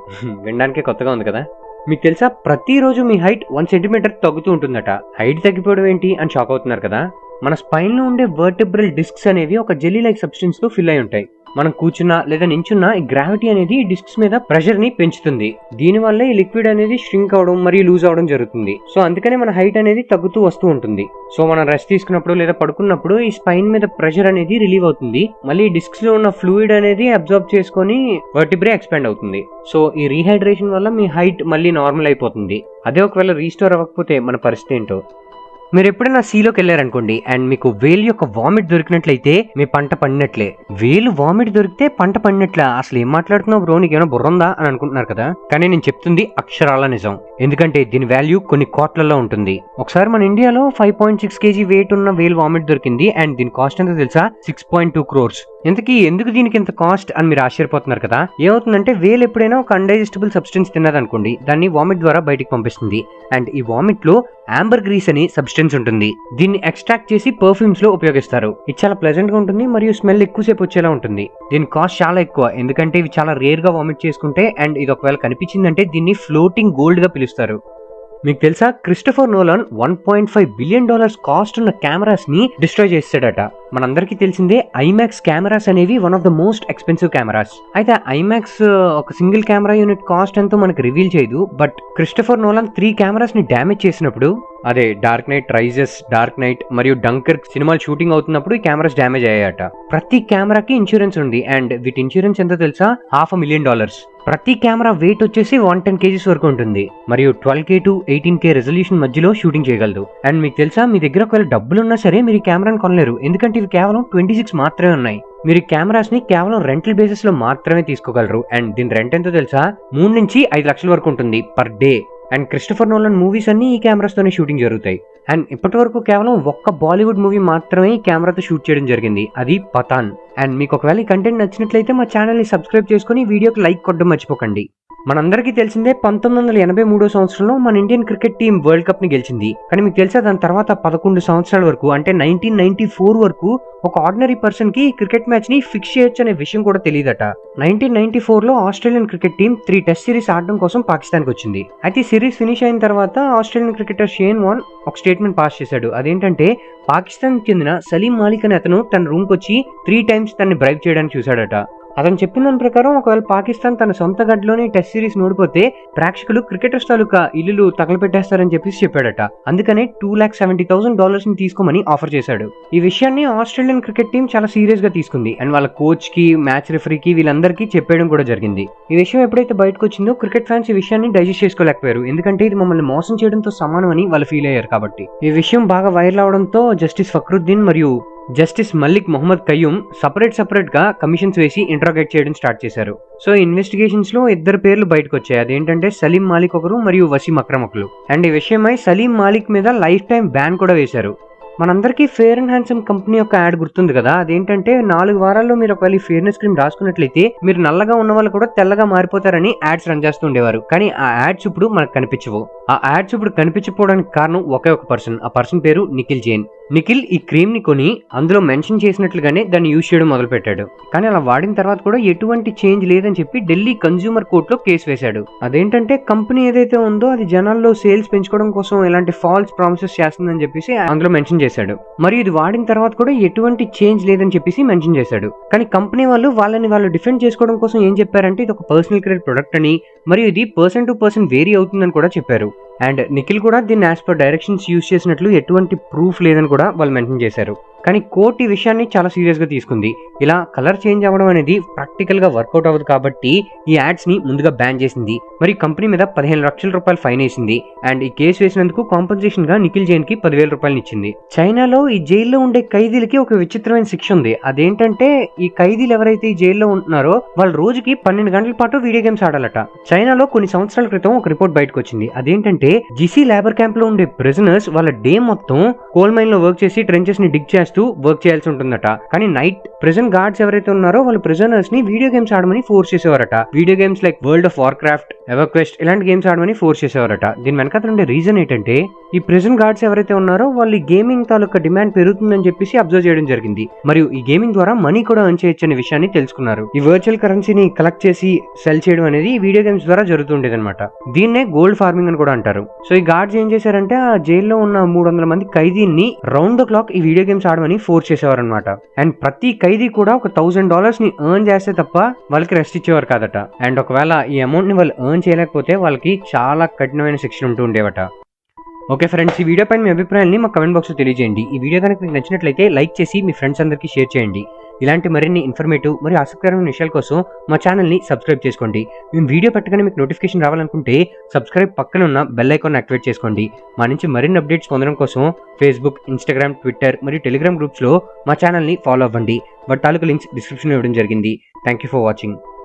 వినడానికే కొత్తగా ఉంది కదా. మీకు తెలుసా ప్రతిరోజు మీ హైట్ 1 సెంటీమీటర్ తగ్గుతూ ఉంటుందట. హైట్ తగ్గిపోవడం ఏంటి అని షాక్ అవుతున్నారు కదా. మన స్పైన్ లో ఉండే వర్టెబ్రల్ డిస్క్స్ అనేవి ఒక జెల్లీ లైక్ సబ్స్టెన్స్ తో ఫిల్ అయి ఉంటాయి. మనం కూర్చున్నా లేదా నించున్నా ఈ గ్రావిటీ అనేది ఈ డిస్క్స్ మీద ప్రెషర్ ని పెంచుతుంది. దీనివల్ల ఈ లిక్విడ్ అనేది ష్రింక్ అవడం మరియు లూజ్ అవడం జరుగుతుంది. సో అందుకనే మన హైట్ అనేది తగ్గుతూ వస్తూ ఉంటుంది. సో మనం రెస్ట్ తీసుకున్నప్పుడు లేదా పడుకున్నప్పుడు ఈ స్పైన్ మీద ప్రెషర్ అనేది రిలీవ్ అవుతుంది. మళ్ళీ డిస్క్స్ లో ఉన్న ఫ్లూయిడ్ అనేది అబ్జర్బ్ చేసుకొని వర్టిబ్రే ఎక్స్పాండ్ అవుతుంది. సో ఈ రీహైడ్రేషన్ వల్ల మీ హైట్ మళ్ళీ నార్మల్ అయిపోతుంది. అదే ఒకవేళ రీస్టోర్ అవ్వకపోతే మన పరిస్థితి ఏంటో. మీరు ఎప్పుడైనా సీలోకి వెళ్ళారనుకోండి అండ్ మీకు వేలు యొక్క వామిట్ దొరికినట్లయితే మీ పంట పండినట్లే. వేలు వామిట్ దొరికితే పంట పండినట్లే. అసలు ఏం మాట్లాడుతున్నావు బ్రో, నీకేమైనా బుర్రందా అని అనుకుంటున్నారు కదా. కానీ నేను చెప్తుంది అక్షరాల నిజం. ఎందుకంటే దీని వాల్యూ కొన్ని కోట్లలో ఉంటుంది. ఒకసారి మన ఇండియాలో 5.6 kg వెయిట్ ఉన్న వేలు వామిట్ దొరికింది అండ్ దీని కాస్ట్ ఎంతో తెలుసా? 6.2 crores. ఇంతకీ ఎందుకు దీనికి ఇంత కాస్ట్ అని మీరు ఆశ్చర్యపోతున్నారు కదా. ఏమవుతుందంటే వేలు ఎప్పుడైనా ఒక అన్డైజెస్టబుల్ సబ్స్టెన్స్ తిన్నదనుకోండి, దాన్ని వామిట్ ద్వారా బయటికి పంపిస్తుంది. అండ్ ఈ వామిట్ లో ఆంబర్ గ్రీస్ అని సబ్స్టెన్స్ ఉంటుంది. దీన్ని ఎక్స్ట్రాక్ట్ చేసి పర్ఫ్యూమ్స్ లో ఉపయోగిస్తారు. ఇది చాలా ప్లెజెంట్ గా ఉంటుంది మరియు స్మెల్ ఎక్కువసేపు వచ్చేలా ఉంటుంది. దీని కాస్ట్ చాలా ఎక్కువ, ఎందుకంటే ఇవి చాలా రేర్ గా వామిట్ చేసుకుంటే అండ్ ఇది ఒకవేళ కనిపించిందంటే దీన్ని ఫ్లోటింగ్ గోల్డ్ గా పిలుస్తారు. మీకు తెలుసా క్రిస్టోఫర్ నోలాన్ $1.5 billion కాస్ట్ ఉన్న కెమెరాస్ ని డిస్ట్రాయ్ చేస్తాడట. మనందరికీ తెలిసిందే ఐమాక్స్ కెమెరాస్ అనేవి one of the most expensive cameras. అయితే ఐమాక్స్ ఒక సింగిల్ కెమెరా యూనిట్ కాస్ట్ ఎంతో మనకు రివీల్ చేయదు. బట్ క్రిస్టోఫర్ నోలాన్ 3 కెమెరాస్ ని డ్యామేజ్ చేసినప్పుడు, అదే Dark Knight Rises, Dark Knight మరియు డంకర్ సినిమాలు షూటింగ్ అవుతున్నప్పుడు ఈ కెమెరాస్ డ్యామేజ్ అయ్యాయట. ప్రతి కెమెరాకి ఇన్సూరెన్స్ ఉంది అండ్ వీటి ఇన్సూరెన్స్ ఎంతో తెలుసా? $500,000. ప్రతి కెమెరా వెయిట్ వచ్చేసి 110 kgs వరకు ఉంటుంది మరియు 12K to 18K రెజల్యూషన్ మధ్యలో షూటింగ్ చేయగలదు. అండ్ మీకు తెలుసా మీ దగ్గర ఒకవేళ డబ్బులు ఉన్నా సరే మీరు ఈ కెమెరాని కొనలేరు, ఎందుకంటే ఇవి కేవలం 26 మాత్రమే ఉన్నాయి. మీరు ఈ కెమెరాస్ ని కేవలం రెంటల్ బేసిస్ లో మాత్రమే తీసుకోగలరు. అండ్ దీని రెంట్ ఎంతో తెలుసా? 3 నుంచి 5 లక్షల వరకు ఉంటుంది per day. And Christopher Nolan movies అన్ని ఈ కెమెరాస్ తోనే షూటింగ్ జరుగుతాయి. అండ్ ఇప్పటి వరకు కేవలం ఒక్క బాలీవుడ్ మూవీ మాత్రమే ఈ కెమెరాతో షూట్ చేయడం జరిగింది, అది పఠాన్. అండ్ మీకు ఒకవేళ ఈ కంటెంట్ నచ్చినట్లయితే మా ఛానల్ ని సబ్స్క్రైబ్ చేసుకుని వీడియోకి లైక్ కొట్టడం మర్చిపోకండి. మనందరికీ తెలిసిందే 1983 సంవత్సరంలో మన Indian cricket team world cup ని గెలిచింది. కానీ మీకు తెలుసా దాని తర్వాత 11 సంవత్సరాల వరకు అంటే 1994 వరకు ఒక ఆర్డినరీ పర్సన్ కి క్రికెట్ మ్యాచ్ ని ఫిక్స్ చేయొచ్చు అనే విషయం కూడా తెలియదట. 1994 లో Australian cricket team 3 test series ఆడడం కోసం పాకిస్తాన్ కి వచ్చింది. అయితే సిరీస్ ఫినిష్ అయిన తర్వాత ఆస్ట్రేలియన్ క్రికెటర్ షేన్ వార్న్ ఒక స్టేట్మెంట్ పాస్ చేశాడు. అదేంటంటే పాకిస్తాన్ చెందిన సలీం మాలిక్ అనే అతను తన రూమ్ కి వచ్చి 3 times తనని బ్రైబ్ చేయడానికి చూశాడట. అతను చెప్పిన దాని ప్రకారం ఒకవేళ పాకిస్తాన్ తన సొంత గడ్డలోనే టెస్ట్ సిరీస్ ఓడిపోతే ప్రేక్షకులు క్రికెటర్స్ తాలూకా ఇల్లులు తగలపెట్టేస్తారని చెప్పాడట. అందుకనే $270,000 ని తీసుకోమని ఆఫర్ చేశాడు. ఈ విషయాన్ని ఆస్ట్రేలియన్ క్రికెట్ టీం చాలా సీరియస్ గా తీసుకుంది అండ్ వాళ్ళ కోచ్ కి, మ్యాచ్ రిఫరీకి వీళ్ళందరికీ చెప్పేయడం కూడా జరిగింది. ఈ విషయం ఎప్పుడైతే బయటకు వచ్చిందో క్రికెట్ ఫ్యాన్స్ ఈ విషయాన్ని డైజెస్ట్ చేసుకోలేకపోయారు, ఎందుకంటే ఇది మమ్మల్ని మోసం చేయడంతో సమానం అని వాళ్ళు ఫీల్ అయ్యారు కాబట్టి. ఈ విషయం బాగా వైరల్ అవడంతో జస్టిస్ ఫక్రుద్దీన్ మరియు జస్టిస్ మలిక్ మొహమ్మద్ కయ్యూమ్ సపరేట్ గా కమిషన్స్ వేసి ఇంట్రాగేట్ చేయడం స్టార్ట్ చేశారు. సో ఇన్వెస్టిగేషన్స్ లో 2 పేర్లు బయటకు వచ్చాయి. అదేంటంటే సలీం మాలిక్ ఒకరు మరియు వసీం అక్రమ్ ఒకరు. అండ్ ఈ విషయమై సలీం మాలిక్ మీద లైఫ్ టైం బ్యాన్ కూడా వేశారు. మనందరికీ ఫేర్ అండ్ హ్యాండ్సమ్ కంపెనీ యొక్క యాడ్ గుర్తుంది కదా. అదేంటంటే 4 వారాల్లో మీరు ఒకవేళ ఫేర్నెస్ క్రీమ్ రాసుకున్నట్లయితే మీరు నల్లగా ఉన్న వాళ్ళు కూడా తెల్లగా మారిపోతారని యాడ్స్ రన్ చేస్తూ ఉండేవారు. కానీ ఆ యాడ్స్ ఇప్పుడు మనకు కనిపించవు. ఆ యాడ్స్ ఇప్పుడు కనిపించకపోవడానికి కారణం ఒకే ఒక పర్సన్. ఆ పర్సన్ పేరు నిఖిల్ జైన్. నిఖిల్ ఈ క్రీమ్ ని కొని అందులో మెన్షన్ చేసినట్లుగానే దాన్ని యూజ్ చేయడం మొదలు పెట్టాడు. కానీ అలా వాడిన తర్వాత కూడా ఎటువంటి చేంజ్ లేదని చెప్పి ఢిల్లీ కన్స్యూమర్ కోర్టులో కేసు వేశాడు. అదేంటంటే కంపెనీ ఏదైతే ఉందో అది జనాల్లో సేల్స్ పెంచుకోవడం కోసం ఇలాంటి ఫాల్స్ ప్రామిసెస్ చేస్తుందని చెప్పేసి అందులో మెన్షన్ చేశాడు. మరియు ఇది వాడిన తర్వాత కూడా ఎటువంటి చేంజ్ లేదని చెప్పేసి మెన్షన్ చేశాడు. కానీ కంపెనీ వాళ్ళు డిఫెండ్ చేసుకోవడం కోసం ఏం చెప్పారంటే ఇది ఒక పర్సనల్ కేర్ ప్రొడక్ట్ అని మరియు ఇది పర్సన్ టు పర్సన్ వేరీ అవుతుందని కూడా చెప్పారు. అండ్ నిఖిల్ కూడా దీన్ని యాజ్ పర్ డైరెక్షన్స్ యూజ్ చేసినట్లు ఎటువంటి ప్రూఫ్ లేదని కూడా వాళ్ళు మెన్షన్ చేశారు. కానీ కోర్టు ఈ విషయాన్ని చాలా సీరియస్ గా తీసుకుంది. ఇలా కలర్ చేంజ్ అవ్వడం అనేది ప్రాక్టికల్ గా వర్కౌట్ అవ్వదు కాబట్టి ఈ యాడ్స్ ని ముందుగా బ్యాన్ చేసింది. మరి కంపెనీ మీద $15 లక్షల ఫైన్ వేసింది. అండ్ ఈ కేసు వేసినందుకు కాంపన్సేషన్ గా నిఖిల్ జైన్ కి $10,000 ఇచ్చింది. చైనాలో ఈ జైల్లో ఉండే ఖైదీలకి ఒక విచిత్రమైన శిక్ష ఉంది. అదేంటంటే ఈ ఖైదీలు ఎవరైతే ఈ జైల్లో ఉంటున్నారో వాళ్ళు రోజుకి 12 గంటల పాటు వీడియో గేమ్స్ ఆడాలట. చైనాలో కొన్ని సంవత్సరాల క్రితం ఒక రిపోర్ట్ బయటకు వచ్చింది. అదేంటంటే జిసి లేబర్ క్యాంప్ లో ఉండే ప్రిజనర్స్ వాళ్ళ డే మొత్తం కోల్ మైన్ లో వర్క్ చేసి ట్రెంచెస్ ని డిగ్ చేస్తూ చేస్తూ వర్క్ చేయాల్సి ఉంటుందట. కానీ నైట్ ప్రిజన్ గార్డ్స్ ఎవరైతే ఉన్నారో వాళ్ళు ప్రిజనర్స్ ని వీడియో గేమ్స్ ఆడమని ఫోర్స్ చేసేవారట. Video games like World of Warcraft, EverQuest ఇలాంటి గేమ్స్ ఆడమని ఫోర్స్ చేసేవారట. దీని వెనకాల ఉండే రీజన్ ఏంటంటే ఈ ప్రిజన్ గార్డ్స్ ఎవరైతే ఉన్నారో వాళ్ళు ఈ గేమింగ్ తాలూకా డిమాండ్ పెరుగుతుందని చెప్పేసి అబ్జర్వ్ చేయడం జరిగింది. మరియు ఈ గేమింగ్ ద్వారా మనీ కూడా ఎర్న్ చేయొచ్చు అనే విషయాన్ని తెలుసుకున్నారు. ఈ వర్చువల్ కరెన్సీని కలెక్ట్ చేసి సెల్ చేయడం అనేది వీడియో గేమ్స్ ద్వారా జరుగుతుండేది అనమాట. దీన్నే గోల్డ్ ఫార్మింగ్ అని కూడా అంటారు. సో ఈ గార్డ్స్ ఏం చేశారంటే ఆ జైల్లో ఉన్న 300 మంది ఖైదీని రౌండ్ ద క్లాక్ ఈ వీడియో గేమ్స్ ఆడమని ఫోర్స్ చేసేవారు అనమాట. అండ్ ప్రతి ఖైదీ కూడా ఒక $1000 ని ఎర్న్ చేస్తే తప్ప వాళ్ళకి రెస్ట్ ఇచ్చేవారు కాదట. అండ్ ఒకవేళ ఈ అమౌంట్ ని వాళ్ళు ఎర్న్ చేయలేకపోతే వాళ్ళకి చాలా కఠినమైన శిక్షలు ఉంటూ ఉండేవట. ఓకే ఫ్రెండ్స్, ఈ వీడియో పైన మీ అభిప్రాయాన్ని మా కమెంట్ బాక్స్లో తెలియజేయండి. ఈ వీడియో కనుక మీకు నచ్చినట్లయితే లైక్ చేసి మీ ఫ్రెండ్స్ అందరికీ షేర్ చేయండి. ఇలాంటి మరిన్ని ఇన్ఫర్మేటివ్ మరియు ఆసక్తికరమైన విషయాల కోసం మా ఛానల్ని సబ్స్క్రైబ్ చేసుకోండి. మేము వీడియో పెట్టగానే మీకు నోటిఫికేషన్ రావాలనుకుంటే సబ్స్క్రైబ్ పక్కన ఉన్న బెల్ ఐకాన్ యాక్టివేట్ చేసుకోండి. మా నుంచి మరిన్ని అప్డేట్స్ పొందడం కోసం ఫేస్బుక్, ఇన్స్టాగ్రామ్, ట్విట్టర్ మరియు టెలిగ్రామ్ గ్రూప్స్లో మా ఛానల్ని ఫాలో అవ్వండి. వాటి తాలూకు లింక్స్ డిస్క్రిప్షన్లో ఇవ్వడం జరిగింది. Thank you for watching.